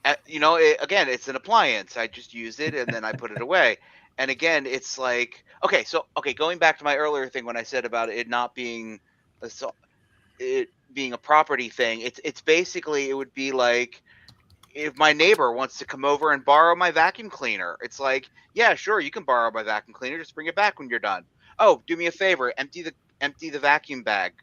Again, it's an appliance. I just use it and then I put it away. And again, it's like, okay, going back to my earlier thing when I said about it not being it being a property thing. It's basically, it would be like, if my neighbor wants to come over and borrow my vacuum cleaner, it's like, yeah, sure, you can borrow my vacuum cleaner. Just bring it back when you're done. Oh, do me a favor, empty the vacuum bag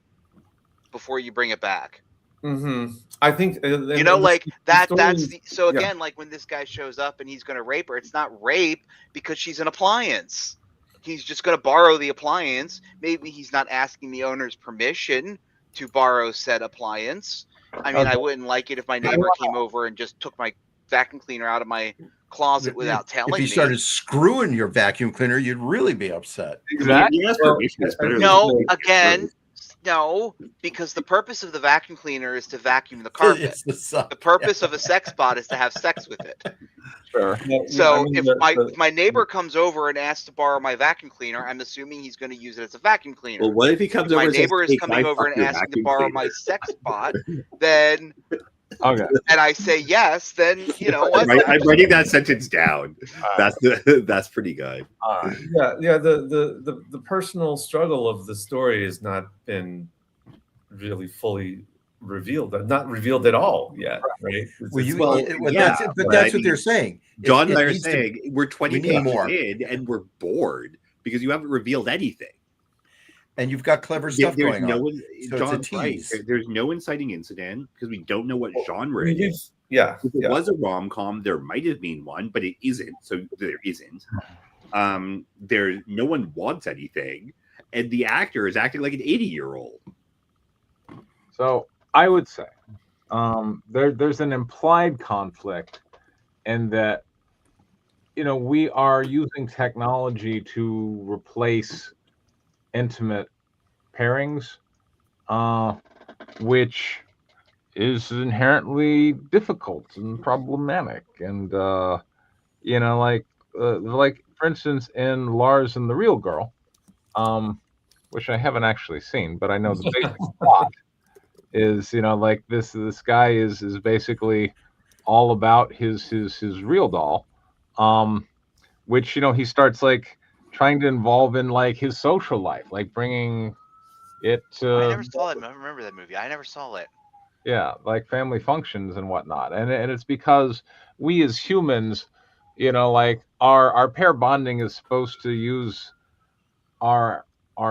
before you bring it back. Mm-hmm. I think like that. That's yeah. again, like when this guy shows up and he's going to rape her. It's not rape because she's an appliance. He's just going to borrow the appliance. Maybe he's not asking the owner's permission to borrow said appliance. I mean, I wouldn't like it if my neighbor came over and just took my vacuum cleaner out of my closet without telling me. If he started screwing your vacuum cleaner, you'd really be upset. Exactly. No, because the purpose of the vacuum cleaner is to vacuum the carpet. It's the purpose of a sex bot is to have sex with it. Sure. So if my neighbor comes over and asks to borrow my vacuum cleaner, I'm assuming he's going to use it as a vacuum cleaner. Well, what if he comes over? My neighbor is coming over and asking to borrow my sex bot, then okay, and I say yes, then you know what? I'm writing that sentence down. That's pretty good. Yeah. The personal struggle of the story has not been really fully revealed, not revealed at all yet, right? That's what they're saying. John and I are saying we're 20 pages in and we're bored because you haven't revealed anything. And you've got clever stuff going on. So John's right. There's no inciting incident because we don't know what genre it is. Yeah. If it was a rom-com, there might have been one, but it isn't. So there isn't. No one wants anything. And the actor is acting like an 80-year-old. So I would say there's an implied conflict in that, we are using technology to replace intimate pairings, which is inherently difficult and problematic. And, like for instance, in Lars and the Real Girl, which I haven't actually seen, but I know the basic plot is, like this guy is basically all about his real doll, which, he starts like trying to involve in like his social life, like bringing it to. I never saw it. I remember that movie. I never saw it. Yeah, like family functions and whatnot, and it's because we as humans, like our pair bonding is supposed to use our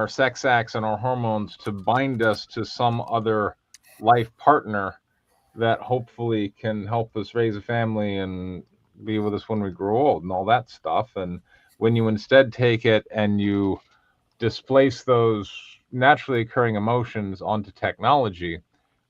sex acts and our hormones to bind us to some other life partner that hopefully can help us raise a family and be with us when we grow old and all that stuff. And when you instead take it and you displace those naturally occurring emotions onto technology,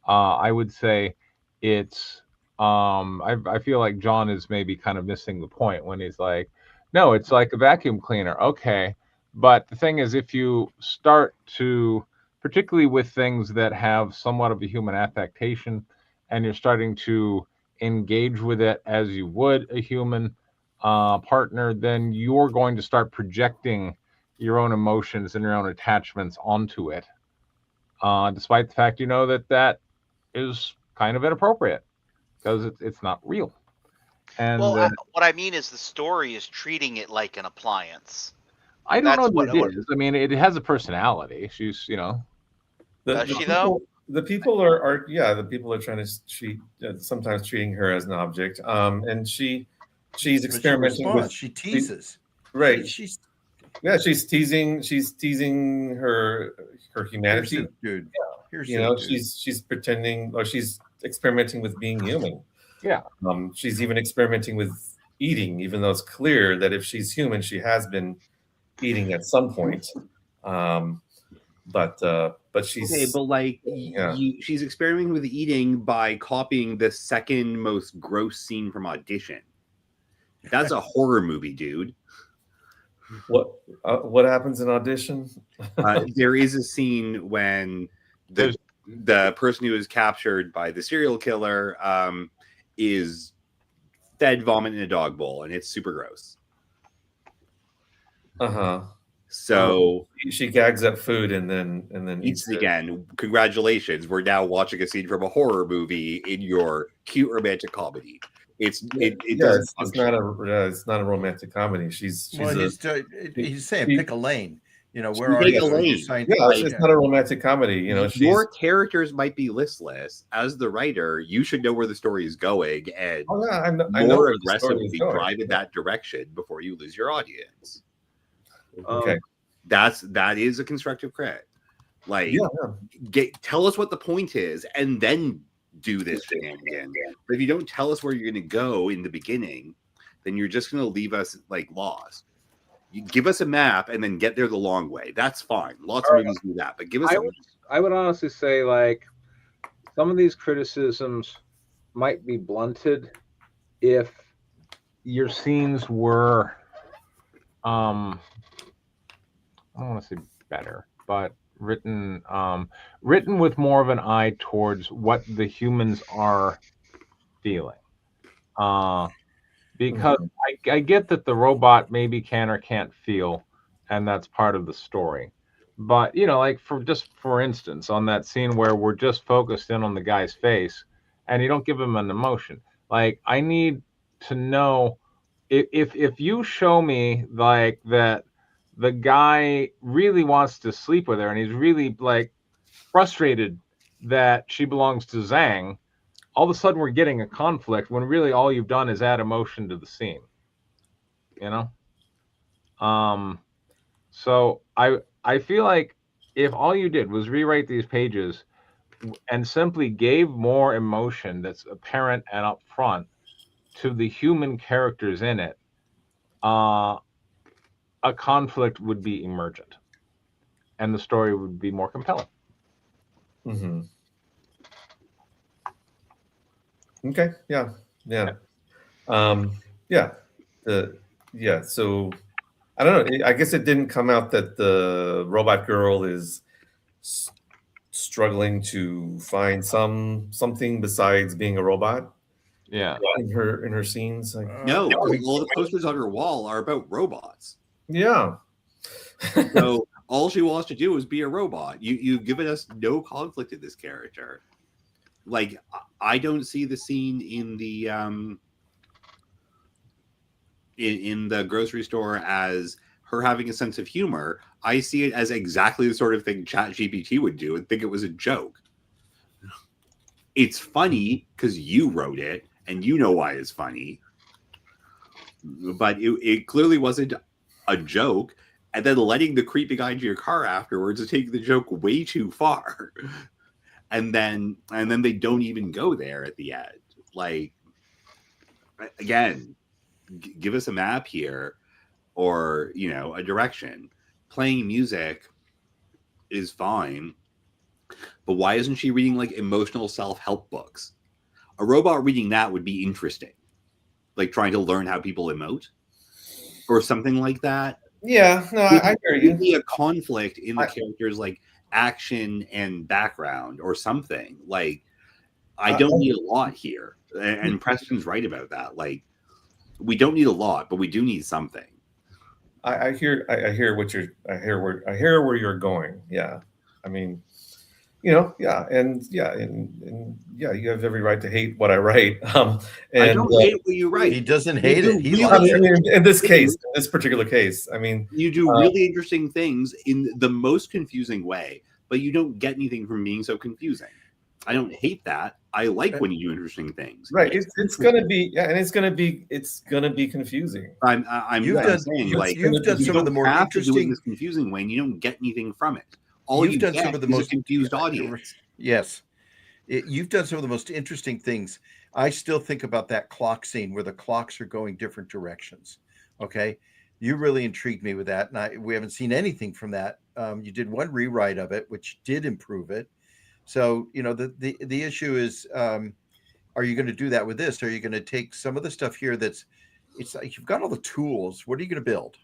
I would say it's I feel like John is maybe kind of missing the point when he's like, no, it's like a vacuum cleaner. Okay. But the thing is, if you start to, particularly with things that have somewhat of a human affectation, and you're starting to engage with it as you would a human partner, then you're going to start projecting your own emotions and your own attachments onto it, despite the fact that is kind of inappropriate. because it's not real. And Well, what I mean is the story is treating it like an appliance. I don't know That's that what it is. I mean, it has a personality. She's, Does she, though? The people are yeah, the people are trying to treat sometimes treating her as an object. And she's But she experimenting with responds. She teases. right. She's Yeah, she's teasing her here's humanity. the dude. Here's You the know, dude. she's pretending, or she's experimenting with being human. yeah. She's even experimenting with eating, even though it's clear that if she's human, she has been eating at some point. But she's Okay, but like Yeah. she's experimenting with eating by copying the second most gross scene from Audition. That's a horror movie, dude. what happens in Audition? There is a scene when the person who is captured by the serial killer is fed vomit in a dog bowl, and it's super gross. Uh-huh. So She gags up food and then eats it again. Congratulations, we're now watching a scene from a horror movie in your cute romantic comedy. It doesn't it's not a romantic comedy. He's saying pick a lane. You know, where You are take you? a Are you lane. saying- it's not a romantic comedy. You know, your characters might be listless. As the writer, you should know where the story is going, and I know more where the story is aggressively going. drive in that direction before you lose your audience. Okay. That is a constructive crit. Like, tell us what the point is, and then do this shenanigan. But if you don't tell us where you're going to go in the beginning, then you're just going to leave us like lost. You give us a map and then get there the long way. That's fine. Lots of movies do that, but give us. I would honestly say, like, some of these criticisms might be blunted if your scenes were, I don't want to say better, but written with more of an eye towards what the humans are feeling. Because I get that the robot maybe can or can't feel, and that's part of the story. But, like for instance, on that scene where we're just focused in on the guy's face and you don't give him an emotion. Like, I need to know if you show me like that the guy really wants to sleep with her and he's really like frustrated that she belongs to Zhang, all of a sudden we're getting a conflict when really all you've done is add emotion to the scene. So I feel like if all you did was rewrite these pages and simply gave more emotion that's apparent and upfront to the human characters in it, a conflict would be emergent and the story would be more compelling. Mm-hmm. Okay. Yeah. So I don't know. I guess it didn't come out that the robot girl is struggling to find something besides being a robot. Yeah. In her scenes. No, all the posters on her wall are about robots. Yeah. So all she wants to do is be a robot. You've given us no conflict in this character. Like, I don't see the scene in the in the grocery store as her having a sense of humor. I see it as exactly the sort of thing ChatGPT would do and think it was a joke. It's funny because you wrote it and you know why it's funny, but it clearly wasn't a joke. And then letting the creep guy into your car afterwards is taking the joke way too far. And then they don't even go there at the end. Like, again, give us a map here, or a direction. Playing music is fine, but why isn't she reading like emotional self-help books? A robot reading that would be interesting, like trying to learn how people emote or something like that. Yeah, no, I hear you. Be a conflict in the characters, like action and background or something. Like, I don't need a lot here, and Preston's right about that. Like, we don't need a lot, but we do need something. I hear where you're going. Yeah, I mean, you know, and you have every right to hate what I write. I And don't hate what you write. He doesn't You hate do it. He really likes I it. mean, in this case, in this particular case, I mean, You do really interesting things in the most confusing way, but you don't get anything from being so confusing. I don't hate that. I like when you do interesting things. right? It's gonna be, and it's gonna be confusing. I'm You've done saying, you've, like, you've done you some of the don't more have to do it in interesting. this confusing way, and you don't get anything from it. All You've you done get some of the is a most confused audience. Yes, you've done some of the most interesting things. I still think about that clock scene where the clocks are going different directions. Okay, you really intrigued me with that, and we haven't seen anything from that. You did one rewrite of it, which did improve it. So the issue is, are you going to do that with this? Are you going to take some of the stuff here that's, it's like you've got all the tools. What are you going to build?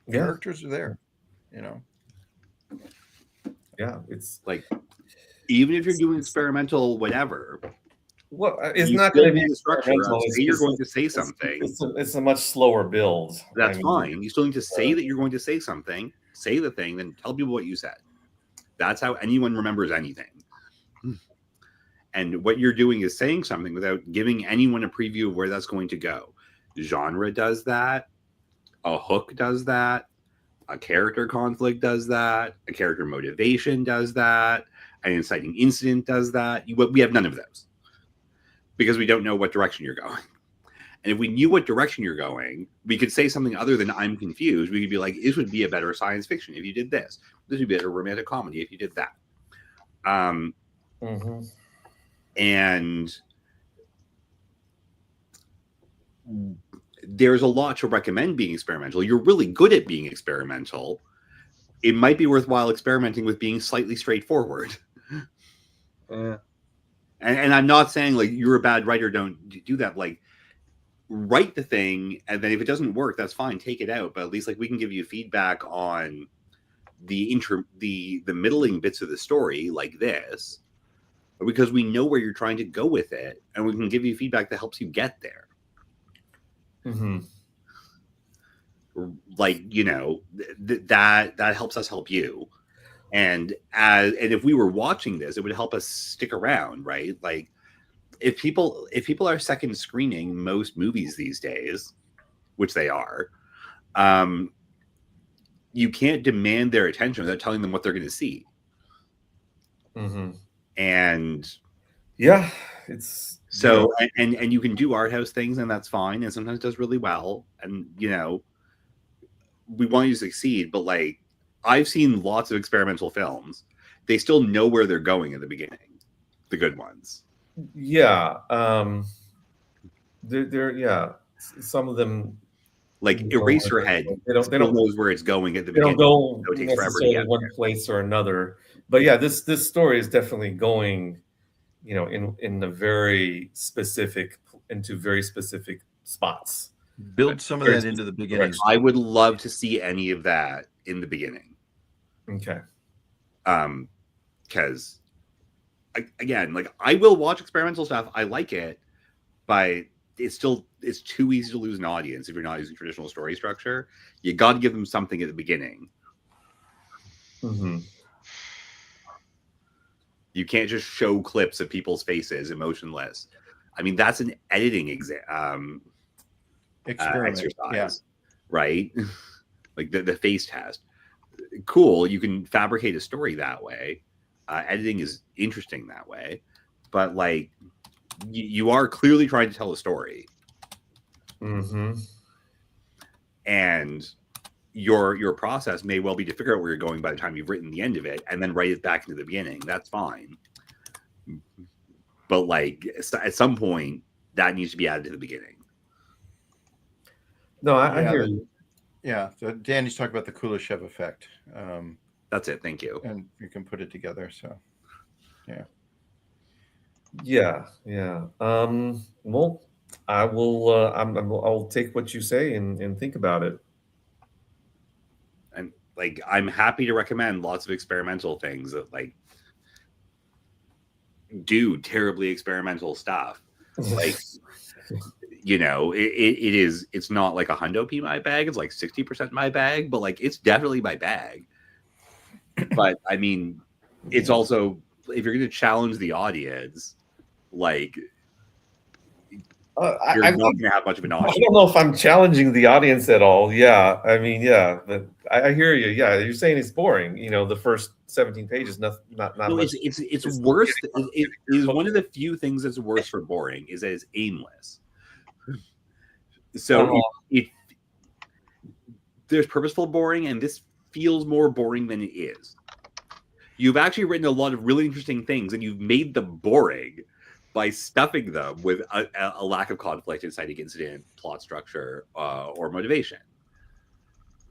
Yeah, Characters are there, you know. yeah. It's Like, even if you're doing experimental whatever, well, it's you not still going to be need the structure of, experimental. say you're going to say something. It's a much slower build. That's I mean, fine. You still need to say that you're going to say something, say the thing, then tell people what you said. That's how anyone remembers anything. And what you're doing is saying something without giving anyone a preview of where that's going to go. Genre does that. A hook does that. A character conflict does that. A character motivation does that. An inciting incident does that. We have none of those because we don't know what direction you're going. And if we knew what direction you're going, we could say something other than "I'm confused." We could be like, "This would be a better science fiction if you did this. This would be a better romantic comedy if you did that." And there's a lot to recommend being experimental. You're really good at being experimental. It might be worthwhile experimenting with being slightly straightforward. Yeah. And I'm not saying like you're a bad writer, don't do that. Like, write the thing, and then if it doesn't work, that's fine, take it out. But at least like we can give you feedback on the middling bits of the story, like this, because we know where you're trying to go with it, and we can give you feedback that helps you get there. Like, that helps us help you. And if we were watching this, it would help us stick around, right? Like, if people are second screening most movies these days, which they are, you can't demand their attention without telling them what they're going to see. And yeah, it's so, and you can do art house things, and that's fine, and sometimes it does really well. And we want you to succeed, but like, I've seen lots of experimental films. They still know where they're going at the beginning, the good ones. Yeah. They're some of them, like Eraserhead, they don't knows where it's going at the beginning. They don't go so it takes forever to necessarily get one place or another. But yeah, this story is definitely going, in a very specific, into very specific spots. Build some of that into the beginning. I would love to see any of that in the beginning. Okay. Because again, like, I will watch experimental stuff. I like it, but it's too easy to lose an audience if you're not using traditional story structure. You got to give them something at the beginning. You can't just show clips of people's faces emotionless. I mean, that's an editing exercise, right? Like the face test. Cool, you can fabricate a story that way. Editing is interesting that way, but like, you are clearly trying to tell a story. And your process may well be to figure out where you're going by the time you've written the end of it, and then write it back into the beginning. That's fine. But like, at some point, that needs to be added to the beginning. No, I hear you. Yeah, so Danny's talking about the Kuleshov effect. That's it. Thank you. And you can put it together. So, yeah. Well, I will. I'll take what you say and think about it. And like, I'm happy to recommend lots of experimental things that like do terribly experimental stuff. Like, it's not like $100 my bag. It's like 60% my bag, but like, it's definitely my bag. But I mean, it's also, if you're going to challenge the audience, like you're I not going to have much of an I audience. don't know if I'm challenging the audience at all. Yeah, I mean, yeah, but I hear you. Yeah, you're saying it's boring. You know, the first 17 pages, not No, much. it's worse. It is one of the few things that's worse for boring is that it's aimless. So it there's purposeful boring, and this feels more boring than it is. You've actually written a lot of really interesting things, and you've made them boring by stuffing them with a lack of conflict, inciting incident, plot structure, or motivation.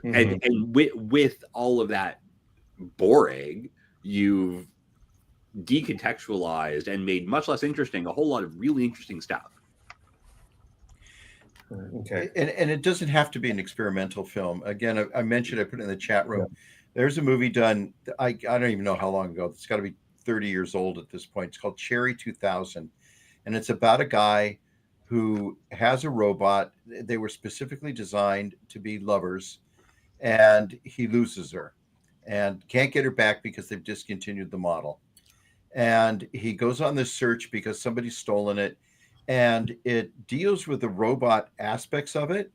And with all of that boring, you've decontextualized and made much less interesting a whole lot of really interesting stuff. Okay. And it doesn't have to be an experimental film. Again, I mentioned, I put it in the chat room. There's a movie done, I don't even know how long ago. It's got to be 30 years old at this point. It's called Cherry 2000. And it's about a guy who has a robot. They were specifically designed to be lovers. And he loses her and can't get her back because they've discontinued the model. And he goes on this search because somebody's stolen it. And it deals with the robot aspects of it,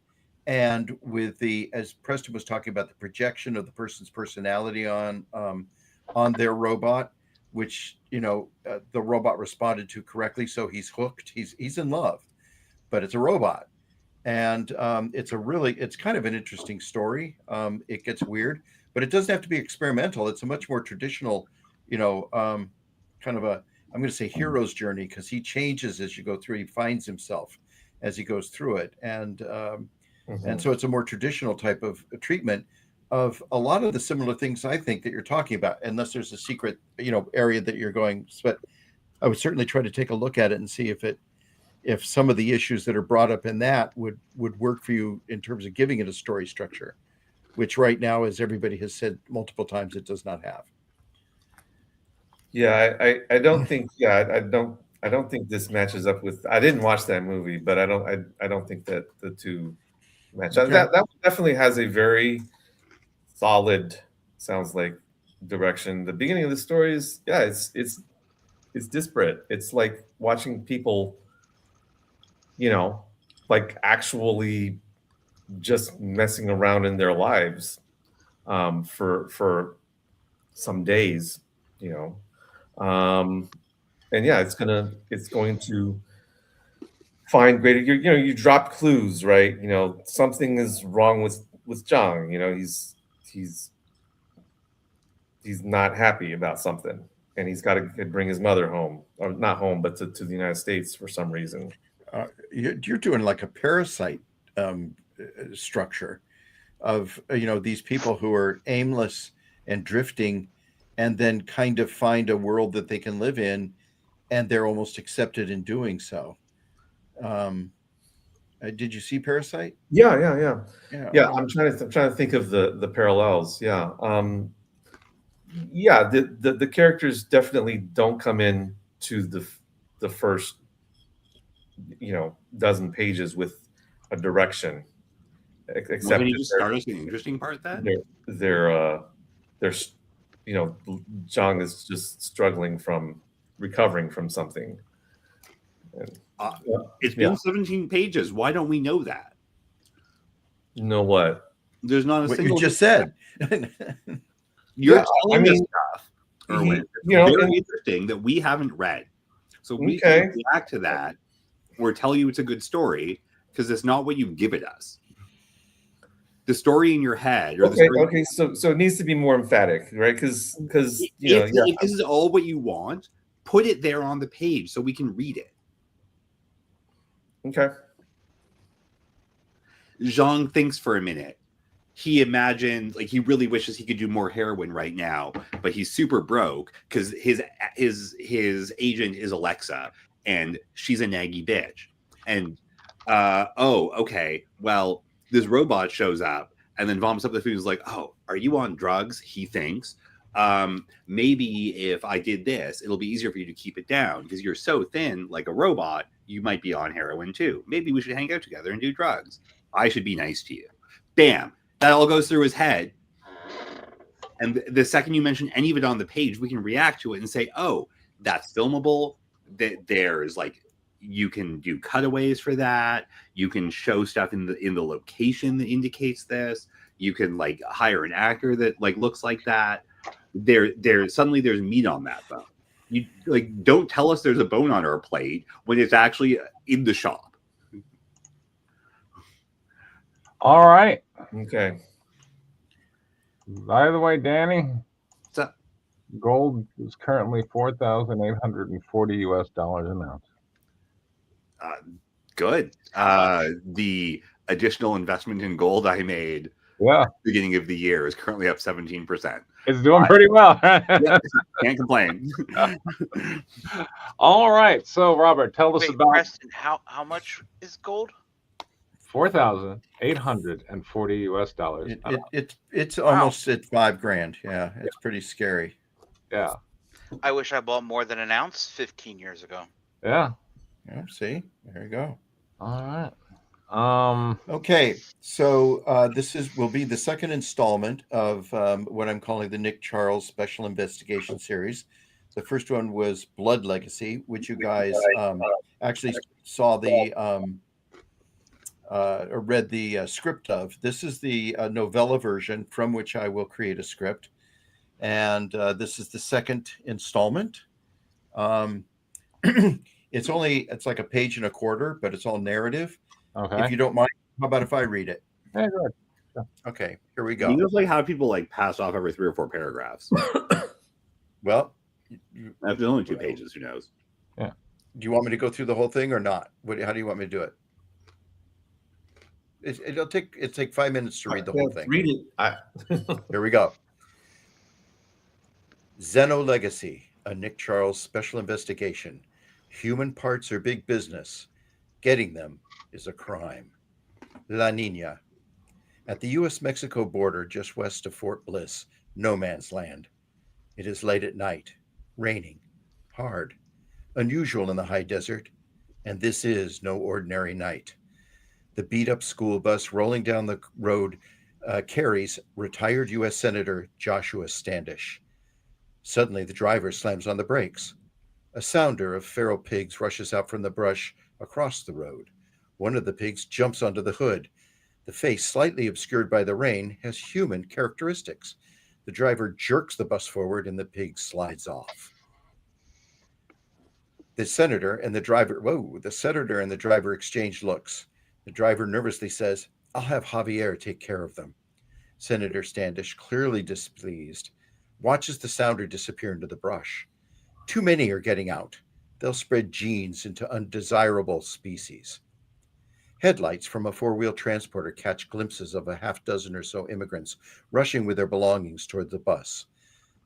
and with the, as Preston was talking about, the projection of the person's personality on their robot, which the robot responded to correctly, so he's hooked. He's in love, but it's a robot, and it's kind of an interesting story. It gets weird, but it doesn't have to be experimental. It's a much more traditional, kind of a, I'm going to say, hero's journey, because he changes as you go through. He finds himself as he goes through it, and so it's a more traditional type of treatment of a lot of the similar things I think that you're talking about, unless there's a secret area that you're going. But I would certainly try to take a look at it and see if some of the issues that are brought up in that would work for you in terms of giving it a story structure, which right now, as everybody has said multiple times, it does not have. Yeah, I don't think I don't think this matches up with. I didn't watch that movie, but I don't think that the two match. Okay. That definitely has a very solid, sounds like, direction. The beginning of the story is it's disparate. It's like watching people, like actually just messing around in their lives for some days, and yeah, it's going to find greater. You drop clues, right? Something is wrong with John. He's not happy about something, and he's got to bring his mother home, or not home, but to the United States for some reason. You're doing like a Parasite structure of these people who are aimless and drifting, and then kind of find a world that they can live in, and they're almost accepted in doing so. Did you see Parasite? Yeah. I'm trying to think of the parallels. Yeah. Yeah. The characters definitely don't come in to the first dozen pages with a direction. Except Well, can you just start us an interesting part then? They're Zhang is just recovering from something. It's been 17 pages. Why don't we know that? You know what? There's not a What single. you just said. You're telling us stuff, Erwin, very interesting that we haven't read. So we can react to that or tell you it's a good story, because it's not what you've given us. The story in your head, or so it needs to be more emphatic, right? Because if this is all what you want, put it there on the page so we can read it. Okay. Zhang thinks for a minute. He imagines, like, he really wishes he could do more heroin right now, but he's super broke because his agent is Alexa, and she's a naggy bitch. And okay, well, this robot shows up and then vomits up the food. He's like, oh, are you on drugs? He thinks. Maybe if I did this, it'll be easier for you to keep it down, because you're so thin like a robot. You might be on heroin too. Maybe we should hang out together and do drugs. I should be nice to you. Bam. That all goes through his head. And the second you mention any of it on the page, we can react to it and say, oh, that's filmable. That there's like, you can do cutaways for that. You can show stuff in the location that indicates this. You can like hire an actor that like looks like that. Suddenly there's meat on that bone. You like, don't tell us there's a bone on our plate when it's actually in the shop. All right. Okay. By the way, Danny, What's up? gold is currently $4,840 US an ounce. Good. The additional investment in gold I made Yeah, beginning of the year is currently up 17%. it's doing pretty well. Yeah, can't complain. All right. So, Robert, tell us Wait, about Preston, how much is gold? $4,840 US. It's almost at $5,000. Yeah, it's pretty scary. Yeah. I wish I bought more than an ounce 15 years ago. Yeah. Yeah, see, there you go. All right. Okay, so this will be the second installment of what I'm calling the Nick Charles Special Investigation Series. The first one was Blood Legacy, which you guys actually saw or read the script of. This is the novella version from which I will create a script, and this is the second installment. It's like a page and a quarter, but it's all narrative. Okay. If you don't mind, how about if I read it? Hey, good. Okay, here we go. You know, like how people like pass off every 3 or 4 paragraphs. Well, After only 2 pages, who knows? do you want me to go through the whole thing or not? How do you want me to do it? It'll take 5 minutes to read the whole thing. Read it. Here we go. Xeno Legacy, a Nick Charles special investigation. Human parts are big business. Getting them is a crime. La Nina. At the U.S.-Mexico border just west of Fort Bliss, no man's land. It is late at night, raining, hard, unusual in the high desert, and this is no ordinary night. The beat-up school bus rolling down the road carries retired U.S. Senator Joshua Standish. Suddenly, the driver slams on the brakes. A sounder of feral pigs rushes out from the brush across the road. One of the pigs jumps onto the hood. The face, slightly obscured by the rain, has human characteristics. The driver jerks the bus forward and the pig slides off. The senator and the driver exchange looks. The driver nervously says, "I'll have Javier take care of them." Senator Standish, clearly displeased, watches the sounder disappear into the brush. Too many are getting out. They'll spread genes into undesirable species. Headlights from a 4-wheel transporter catch glimpses of a half dozen or so immigrants rushing with their belongings toward the bus.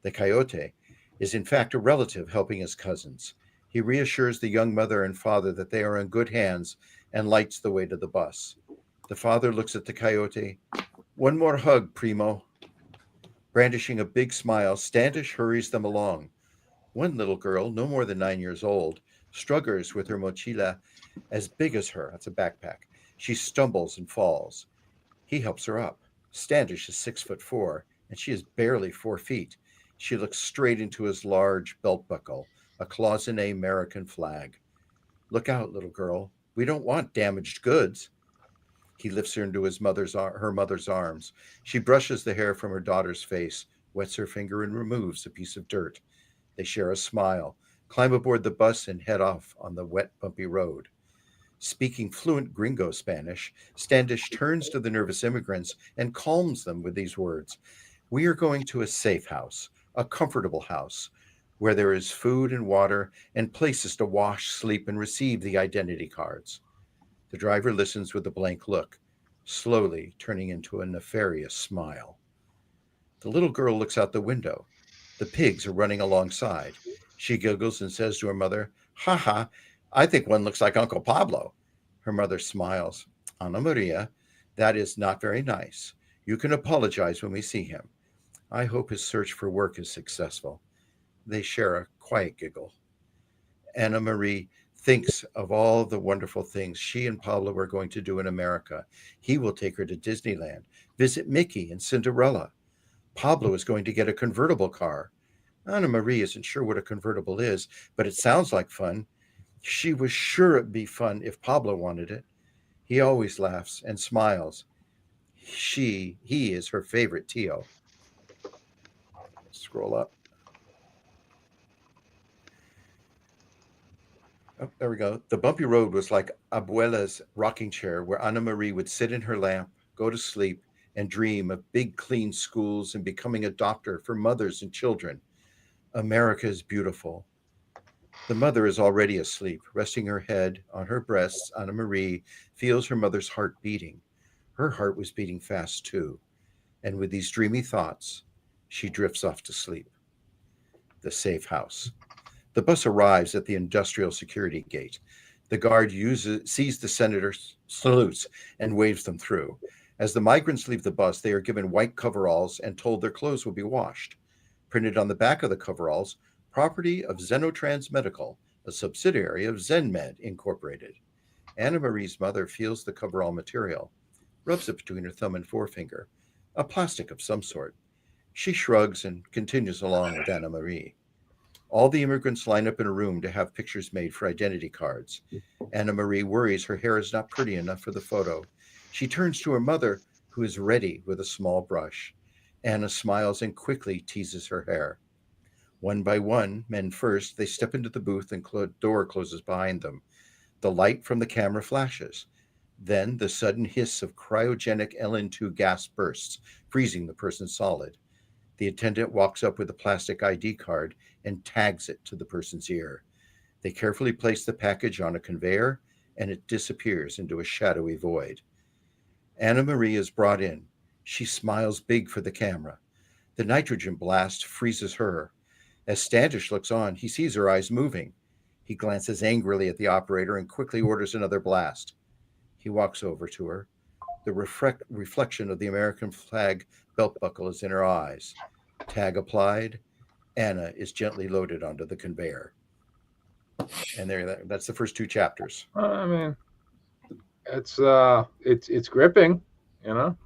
The coyote is in fact a relative helping his cousins. He reassures the young mother and father that they are in good hands and lights the way to the bus. The father looks at the coyote. "One more hug, primo." Brandishing a big smile, Standish hurries them along. One little girl, no more than 9 years old, struggles with her mochila as big as her. That's a backpack. She stumbles and falls. He helps her up. Standish is 6'4", and she is barely 4 feet. She looks straight into his large belt buckle, a cloisonné American flag. "Look out, little girl. We don't want damaged goods." He lifts her into her mother's arms. She brushes the hair from her daughter's face, wets her finger, and removes a piece of dirt. They share a smile, climb aboard the bus, and head off on the wet, bumpy road. Speaking fluent gringo Spanish, Standish turns to the nervous immigrants and calms them with these words. "We are going to a safe house, a comfortable house, where there is food and water and places to wash, sleep, and receive the identity cards." The driver listens with a blank look, slowly turning into a nefarious smile. The little girl looks out the window. The pigs are running alongside. She giggles and says to her mother, "Ha ha, I think one looks like Uncle Pablo." Her mother smiles. "Ana Maria, that is not very nice. You can apologize when we see him. I hope his search for work is successful." They share a quiet giggle. Anna Marie thinks of all the wonderful things she and Pablo are going to do in America. He will take her to Disneyland, visit Mickey and Cinderella. Pablo is going to get a convertible car. Anna Marie isn't sure what a convertible is, but it sounds like fun. She was sure it'd be fun if Pablo wanted it. He always laughs and smiles. He is her favorite Tio. Scroll up. Oh, there we go. The bumpy road was like Abuela's rocking chair where Anna Marie would sit in her lamp, go to sleep, and dream of big, clean schools and becoming a doctor for mothers and children. America is beautiful. The mother is already asleep, resting her head on her breasts. Anna Marie feels her mother's heart beating. Her heart was beating fast too. And with these dreamy thoughts, she drifts off to sleep. The safe house. The bus arrives at the industrial security gate. The guard sees the senator, salutes, and waves them through. As the migrants leave the bus, they are given white coveralls and told their clothes will be washed. Printed on the back of the coveralls, property of Xenotrans Medical, a subsidiary of ZenMed Incorporated. Anna Marie's mother feels the coverall material, rubs it between her thumb and forefinger, a plastic of some sort. She shrugs and continues along with Anna Marie. All the immigrants line up in a room to have pictures made for identity cards. Anna Marie worries her hair is not pretty enough for the photo. She turns to her mother, who is ready with a small brush. Anna smiles and quickly teases her hair. One by one, men first, they step into the booth and door closes behind them. The light from the camera flashes. Then the sudden hiss of cryogenic LN2 gas bursts, freezing the person solid. The attendant walks up with a plastic ID card and tags it to the person's ear. They carefully place the package on a conveyor, and it disappears into a shadowy void. Anna Marie is brought in. She smiles big for the camera. The nitrogen blast freezes her. As Standish looks on, he sees her eyes moving. He glances angrily at the operator and quickly orders another blast. He walks over to her. The reflection of the American flag belt buckle is in her eyes. Tag applied. Anna is gently loaded onto the conveyor. And that's the first 2 chapters. I mean, it's gripping, you know.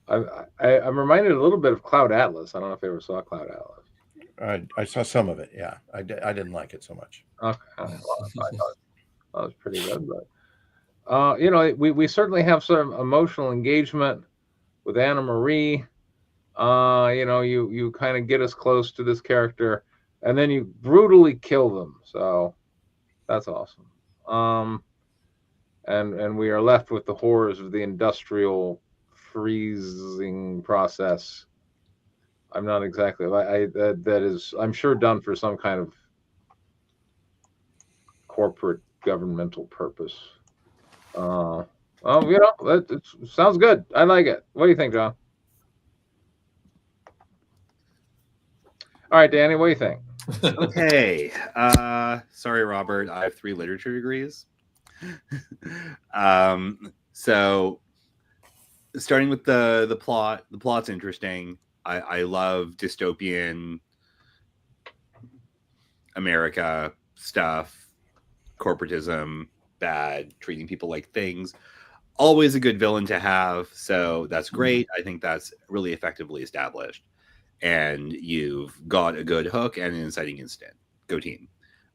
I'm reminded a little bit of Cloud Atlas. I don't know if you ever saw Cloud Atlas. I saw some of it. Yeah, I didn't like it so much. Okay, well, I thought that was pretty good, but you know, we certainly have some emotional engagement with Anna Marie. You know, you kind of get us close to this character, and then you brutally kill them. So that's awesome. And we are left with the horrors of the industrial freezing process. I'm not exactly. That is, I'm sure, done for some kind of corporate governmental purpose. Well, you know, it sounds good. I like it. What do you think, John? All right, Danny, what do you think? Okay. Sorry, Robert. I have 3 literature degrees. So starting with the plot, the plot's interesting. I love dystopian America stuff, corporatism, bad, treating people like things. Always a good villain to have, so that's great. I think that's really effectively established. And you've got a good hook and an inciting incident. Go team.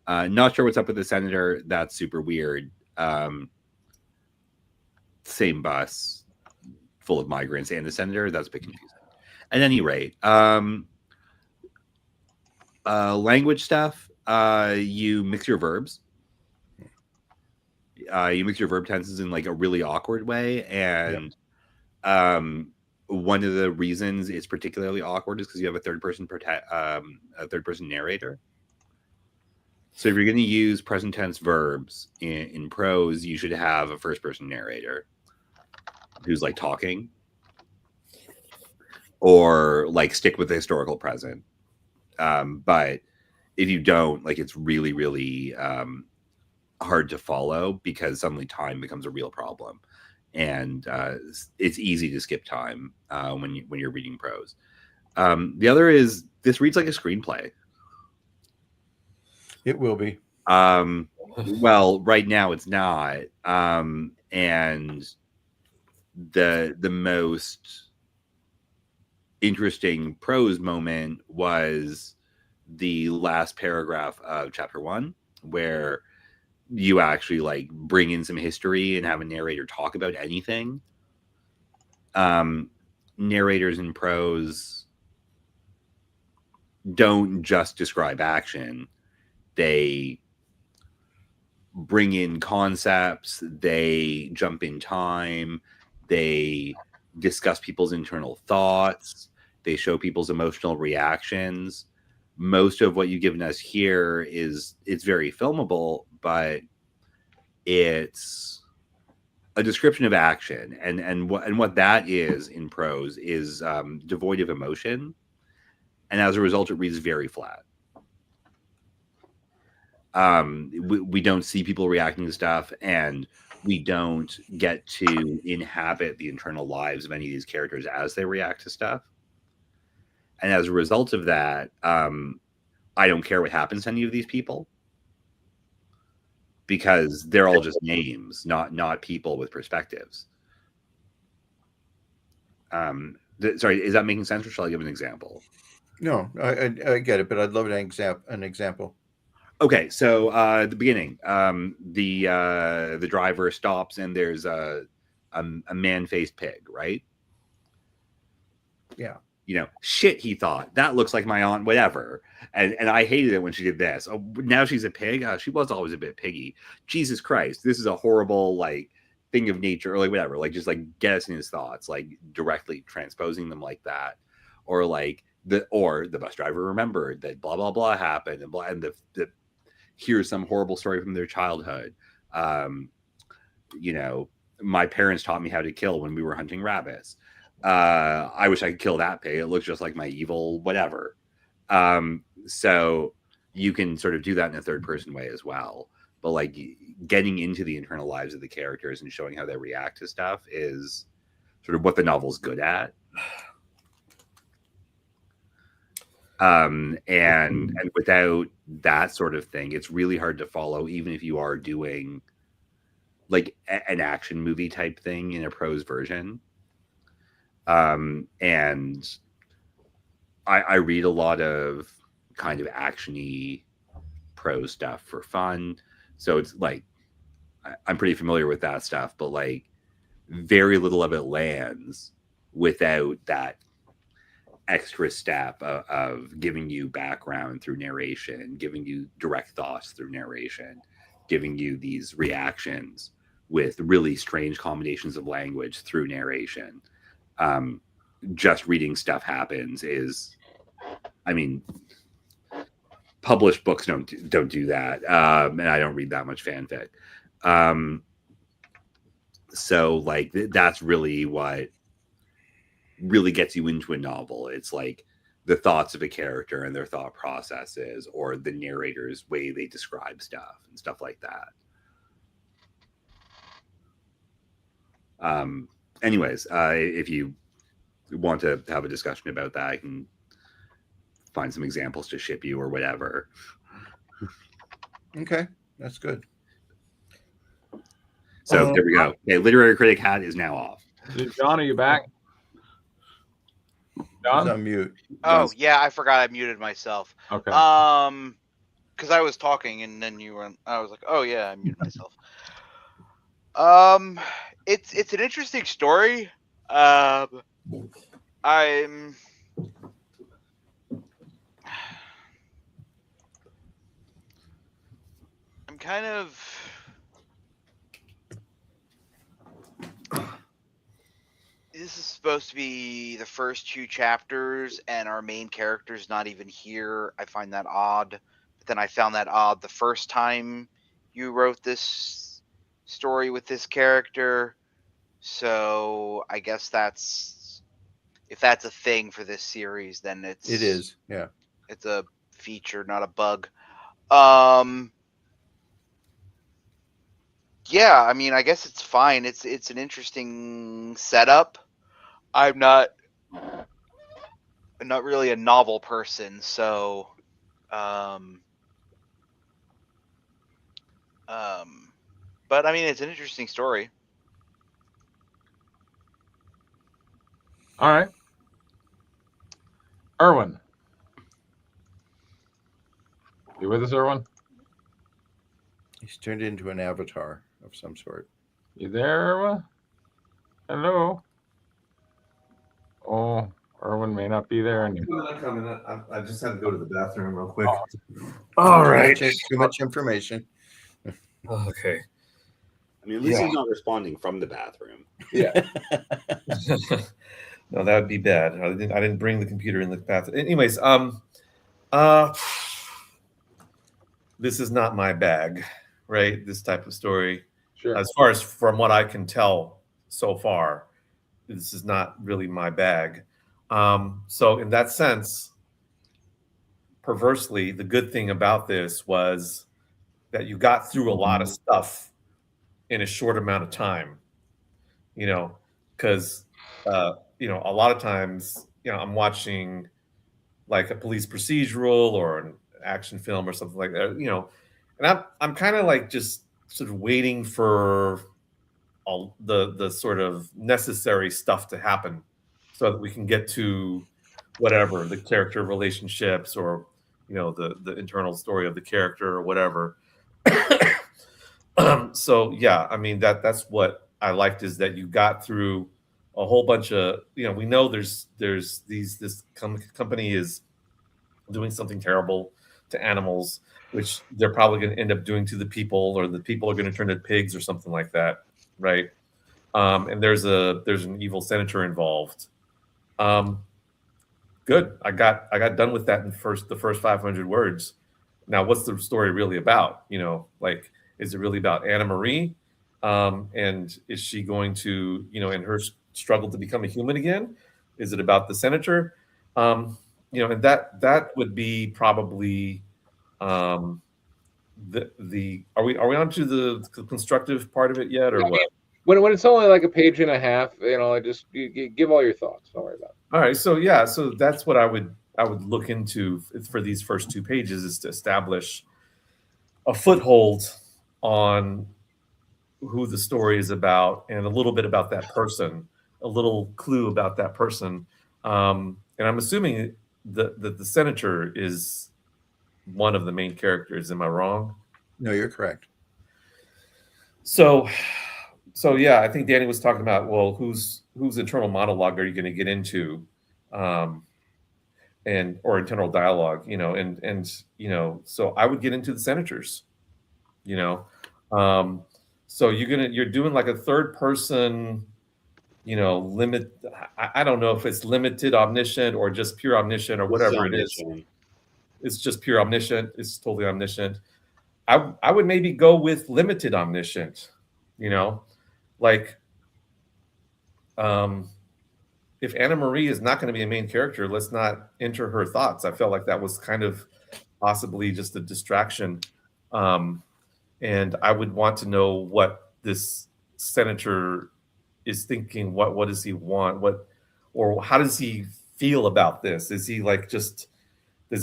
Not sure what's up with the senator. That's super weird. Same bus full of migrants and the senator. That's a bit confusing. At any rate, language stuff. You mix your verbs. You mix your verb tenses in like a really awkward way, and one of the reasons it's particularly awkward is because you have a third person narrator. So if you're going to use present tense verbs in prose, you should have a first person narrator who's like talking, or like stick with the historical present. But if you don't, like, it's really, really hard to follow because suddenly time becomes a real problem. And it's easy to skip time when you're reading prose. The other is this reads like a screenplay. It will be. Well, right now it's not. And the most interesting prose moment was the last paragraph of chapter 1, where you actually like bring in some history and have a narrator talk about anything. Narrators in prose don't just describe action. They bring in concepts, they jump in time, they discuss people's internal thoughts, they show people's emotional reactions. Most of what you've given us here it's very filmable, but it's a description of action, and what that is in prose is devoid of emotion, and as a result it reads very flat. We don't see people reacting to stuff, and we don't get to inhabit the internal lives of any of these characters as they react to stuff. And as a result of that, I don't care what happens to any of these people, because they're all just names, not people with perspectives. Sorry, is that making sense, or shall I give an example? No, I get it, but I'd love an example. Okay, so at the beginning, the driver stops and there's a man-faced pig, right? Yeah. You know, shit, he thought, that looks like my aunt, whatever. And I hated it when she did this. Oh, now she's a pig? She was always a bit piggy. Jesus Christ, this is a horrible, like, thing of nature, or like whatever. Like, just like get us in his thoughts, like directly transposing them like that. Or like the bus driver remembered that blah blah blah happened, and blah, and the here's some horrible story from their childhood. You know, my parents taught me how to kill when we were hunting rabbits. I wish I could kill that pig. It looks just like my evil whatever. So you can sort of do that in a third person way as well. But like getting into the internal lives of the characters and showing how they react to stuff is sort of what the novel's good at. And without that sort of thing, it's really hard to follow, even if you are doing like an action movie type thing in a prose version. And I read a lot of kind of actiony prose stuff for fun, so it's like I'm pretty familiar with that stuff, but like very little of it lands without that extra step of giving you background through narration, giving you direct thoughts through narration, giving you these reactions with really strange combinations of language through narration. Just reading stuff happens is, I mean, published books don't do that, and I don't read that much fanfic. So like that's really what really gets you into a novel. It's like the thoughts of a character and their thought processes, or the narrator's way they describe stuff and stuff like that. Anyways, if you want to have a discussion about that, I can find some examples to ship you or whatever. Okay, that's good. So there we go. Okay, literary critic hat is now off. John, are you back? He's John? on mute. Oh yeah, I forgot I muted myself. Okay. Because I was talking and then you were. I was like, oh yeah, I muted myself. It's an interesting story. I'm kind of. This is supposed to be the first 2 chapters, and our main character's not even here. I find that odd. But then I found that odd the first time you wrote this story with this character. So I guess if that's a thing for this series, then it is. Yeah. It's a feature, not a bug. Yeah, I mean, I guess it's fine. It's an interesting setup. I'm not really a novel person, so but I mean, it's an interesting story. All right. Erwin. You with us, Erwin? He's turned into an avatar of some sort. You there, Erwin? Hello. Oh, Erwin may not be there anymore. I'm coming. I just had to go to the bathroom real quick. Oh. All right. Too much information. Okay. I mean, at least Yeah. he's not responding from the bathroom. Yeah. No, that would be bad. I didn't bring the computer in the bathroom. Anyways, this is not my bag, right? This type of story. Sure. As far as from what I can tell so far, this is not really my bag. So in that sense, perversely, the good thing about this was that you got through a lot of stuff in a short amount of time, because a lot of times, I'm watching like a police procedural or an action film or something like that, and I'm kind of like just sort of waiting for all the sort of necessary stuff to happen so that we can get to whatever the character relationships or the internal story of the character or whatever. So yeah, I mean that's what I liked, is that you got through a whole bunch of, we know this company is doing something terrible to animals, which they're probably going to end up doing to the people, or the people are going to turn to pigs or something like that, right? And there's an evil senator involved. Good. I got done with that in the first 500 words. Now, what's the story really about? Is it really about Anna Marie? And is she going to, in her struggle to become a human again? Is it about the senator? And that would be probably the are we on to the constructive part of it yet, or what? When it's only like a page and a half, just you give all your thoughts. Don't worry about it. All right, so that's what I would look into for these first 2 pages, is to establish a foothold on who the story is about, and a little bit about that person, a little clue about that person. And I'm assuming that the senator is one of the main characters. Am I wrong? No, you're correct. So yeah, I think Danny was talking about, well, whose internal monologue are you going to get into, or internal dialogue, so I would get into the senators, so you're doing like a third person, limit. I don't know if it's limited omniscient or just pure omniscient or whatever it is. It's just pure omniscient. It's totally omniscient. I would maybe go with limited omniscient, like, if Anna Marie is not going to be a main character, let's not enter her thoughts. I felt like that was kind of possibly just a distraction. And I would want to know what this senator is thinking. What does he want? Or how does he feel about this? Is he like does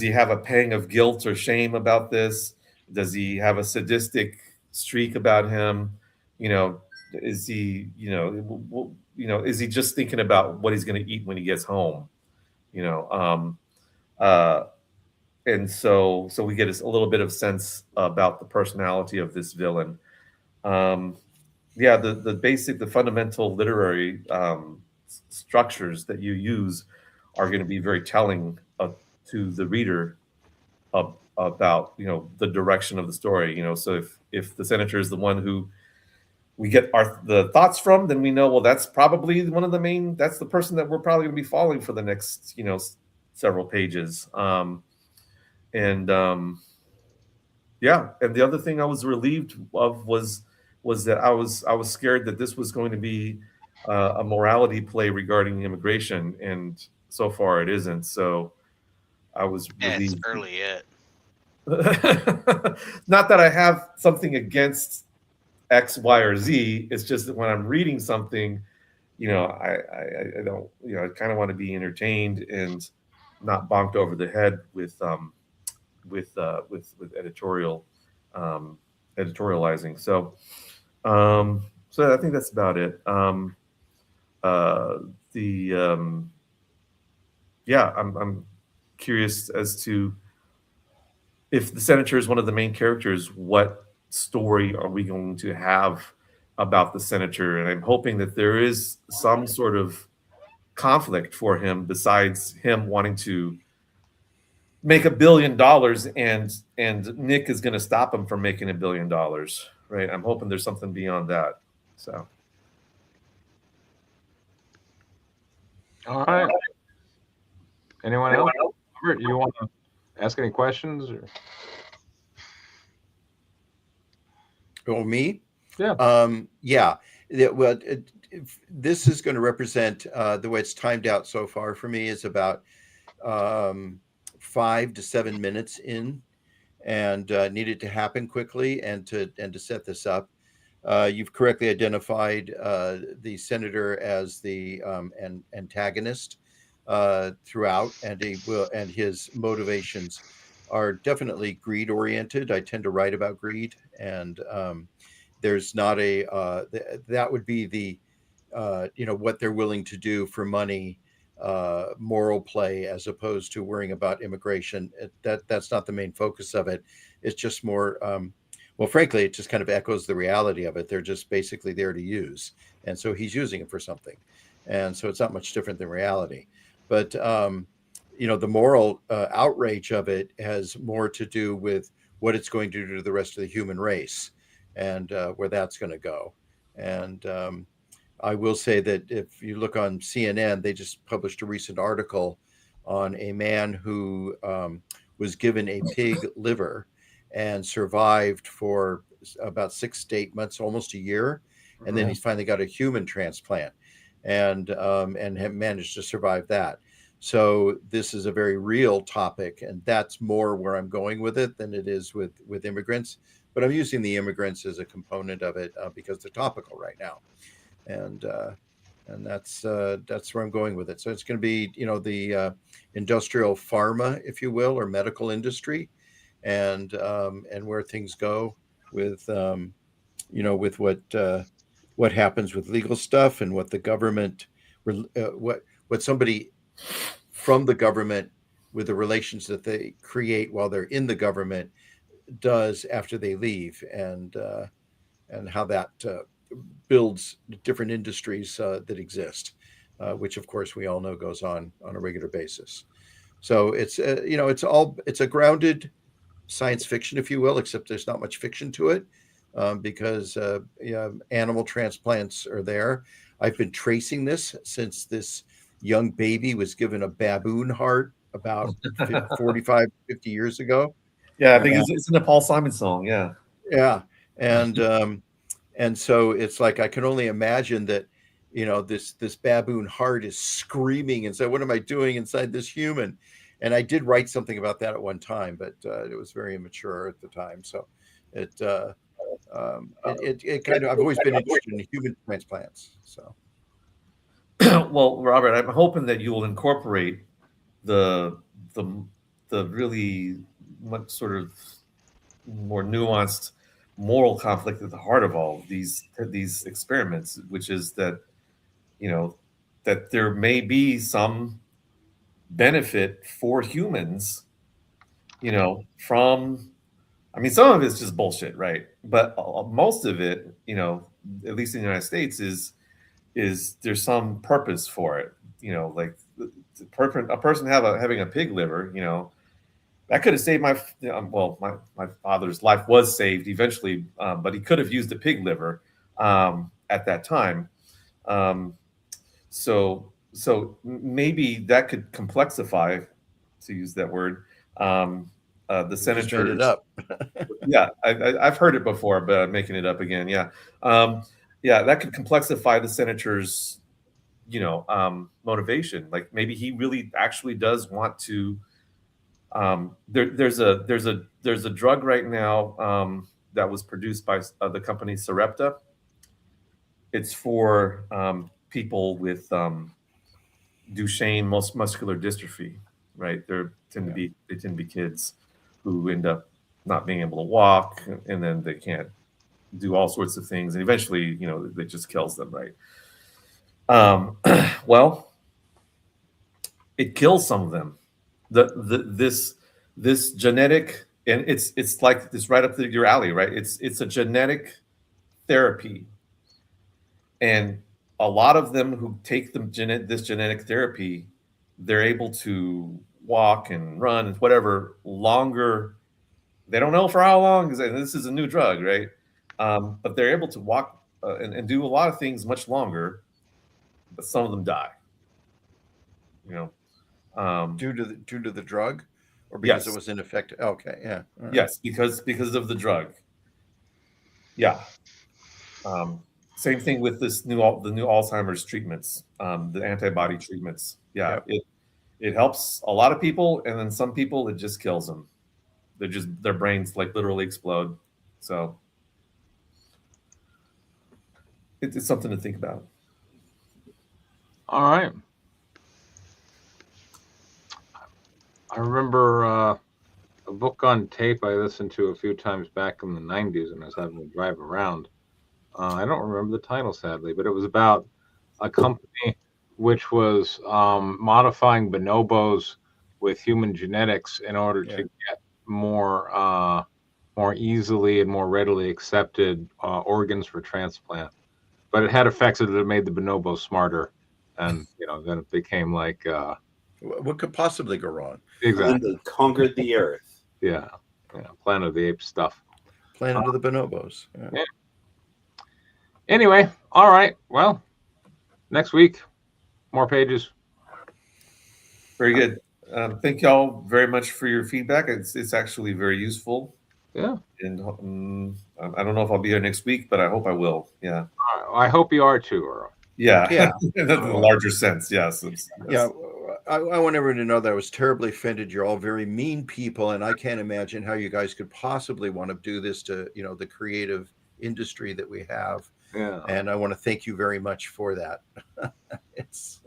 he have a pang of guilt or shame about this? Does he have a sadistic streak about him? Is he, is he just thinking about what he's going to eat when he gets home? And so we get a little bit of sense about the personality of this villain. The fundamental literary structures that you use are going to be very telling to the reader about the direction of the story. So if the senator is the one who we get the thoughts from, then we know, well, that's probably that's the person that we're probably going to be following for the next several pages. And the other thing I was relieved of was that I was scared that this was going to be a morality play regarding immigration, and so far it isn't. So I was relieved. It's early yet. Not that I have something against X, Y, or Z. It's just that when I'm reading something, I don't, I kind of want to be entertained and not bonked over the head with editorializing. So I think that's about it. curious as to if the senator is one of the main characters, what story are we going to have about the senator? And I'm hoping that there is some sort of conflict for him besides him wanting to make $1 billion and Nick is going to stop him from making $1 billion, right? I'm hoping there's something beyond that. So, All right. Anyone else? Robert, you want to ask any questions? Or? Oh, me? Yeah. Yeah. Well, this is going to represent the way it's timed out so far for me is about 5 to 7 minutes in, and needed to happen quickly and to set this up. You've correctly identified the senator as the antagonist throughout, and his motivations are definitely greed oriented. I tend to write about greed, and there's not a that would be the what they're willing to do for money, moral play, as opposed to worrying about immigration. That's not the main focus of it. It's just more well, frankly, it just kind of echoes the reality of it. They're just basically there to use, and so he's using it for something, and so it's not much different than reality. But the moral outrage of it has more to do with what it's going to do to the rest of the human race, and where that's going to go. And I will say that if you look on CNN, they just published a recent article on a man who was given a pig liver and survived for about 6 to 8 months, almost a year, and then he's finally got a human transplant, and have managed to survive that. So this is a very real topic, and that's more where I'm going with it than it is with immigrants. But I'm using the immigrants as a component of it because they're topical right now, and that's where I'm going with it. So it's going to be the industrial pharma, if you will, or medical industry, and where things go with with what happens with legal stuff and what the government what somebody from the government with the relations that they create while they're in the government does after they leave, and how that builds different industries that exist, which of course we all know goes on a regular basis. So it's it's a grounded science fiction, if you will, except there's not much fiction to it, because animal transplants are there. I've been tracing this since this young baby was given a baboon heart about 45, 50 years ago. Yeah, I think it's in the Paul Simon song. Yeah. Yeah. And so it's like, I can only imagine that, this baboon heart is screaming and say, what am I doing inside this human? And I did write something about that at one time, but it was very immature at the time. So it kind of, I've always been interested in human transplants. So. Well, Robert, I'm hoping that you will incorporate the really much sort of more nuanced moral conflict at the heart of all of these experiments, which is that that there may be some benefit for humans, from, I mean, some of it's just bullshit, right? But most of it, at least in the United States, is there's some purpose for it, like a person having a pig liver, that could have saved my father's life was saved eventually, but he could have used a pig liver at that time. So maybe that could complexify, to use that word, the senator. It up. Yeah, I've heard it before, but I'm making it up again. Yeah, that could complexify the senator's, motivation. Like maybe he really actually does want to. There's a drug right now that was produced by the company Sarepta. It's for people with Duchenne muscular dystrophy, right? They tend to be kids who end up not being able to walk, and then they can't do all sorts of things, and eventually, it just kills them, right? Well, it kills some of them, This genetic, and it's like it's right up your alley, right? It's a genetic therapy, and a lot of them who take this genetic therapy, they're able to walk and run and whatever longer. They don't know for how long, because this is a new drug, right? But they're able to walk and do a lot of things much longer, but some of them die. You know, Due to the drug, or because yes, it was ineffective? Okay, yeah. All right. yes, because of the drug. Yeah. Same thing with the new Alzheimer's treatments, the antibody treatments. Yeah, Yep. it helps a lot of people, and then some people it just kills them. Their brains like literally explode. So it's something to think about. All right. I remember a book on tape I listened to a few times back in the 90s when I was having to drive around. I don't remember the title, sadly, but it was about a company which was modifying bonobos with human genetics in order to get more easily and more readily accepted organs for transplant. But it had effects that made the bonobos smarter, and then it became like What could possibly go wrong? exactly. And they conquered the earth. Yeah, Planet of the Apes stuff. Planet of the Bonobos. Yeah. Anyway, all right. Well, next week, more pages. Very good. Thank y'all very much for your feedback. It's actually very useful. Yeah. And I don't know if I'll be here next week, but I hope I will. Yeah. I hope you are too, Earl. Yeah. In the larger sense, yes. Yeah. I want everyone to know that I was terribly offended. You're all very mean people, and I can't imagine how you guys could possibly want to do this to the creative industry that we have. Yeah. And I want to thank you very much for that. It's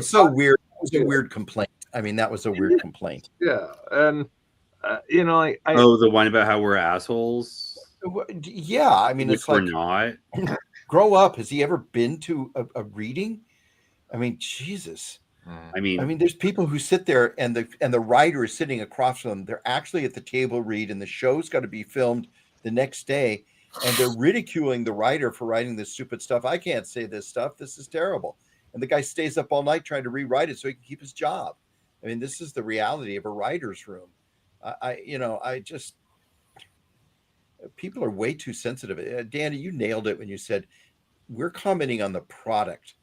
so weird. It was a weird complaint. I mean, that was a weird complaint. Yeah, and the one about how we're assholes. Yeah, I mean, which it's like we're not. Grow up. Has he ever been to a reading? I mean, Jesus. I mean, there's people who sit there, and the writer is sitting across from them. They're actually at the table read, and the show's got to be filmed the next day, and they're ridiculing the writer for writing this stupid stuff. I can't say this stuff. This is terrible. And the guy stays up all night trying to rewrite it so he can keep his job. I mean, this is the reality of a writer's room. People are way too sensitive. Danny, you nailed it when you said we're commenting on the product,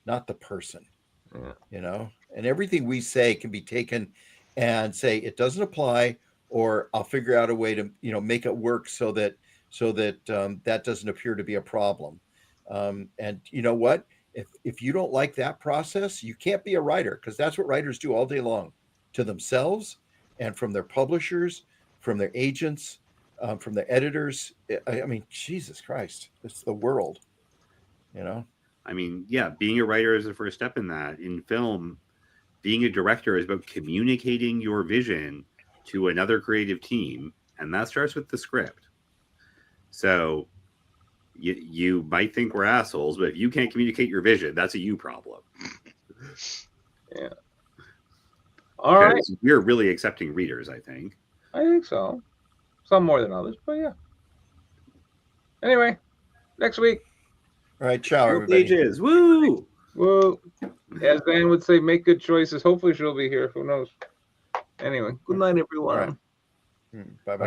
not the person. Yeah. And everything we say can be taken and say it doesn't apply, or I'll figure out a way to make it work so that that doesn't appear to be a problem. And you know what? If you don't like that process, you can't be a writer, because that's what writers do all day long to themselves and from their publishers, from their agents, from their editors. I mean, Jesus Christ, it's the world, I mean, yeah, being a writer is the first step in that. In film, being a director is about communicating your vision to another creative team, and that starts with the script. So you might think we're assholes, but if you can't communicate your vision, that's a you problem. Yeah. All right. We're really accepting readers, I think. I think so. Some more than others, but yeah. Anyway, next week. All right, ciao, everybody. Pages. Woo! Well, as Dan would say, make good choices. Hopefully she'll be here. Who knows? Anyway, good night, everyone. Bye-bye.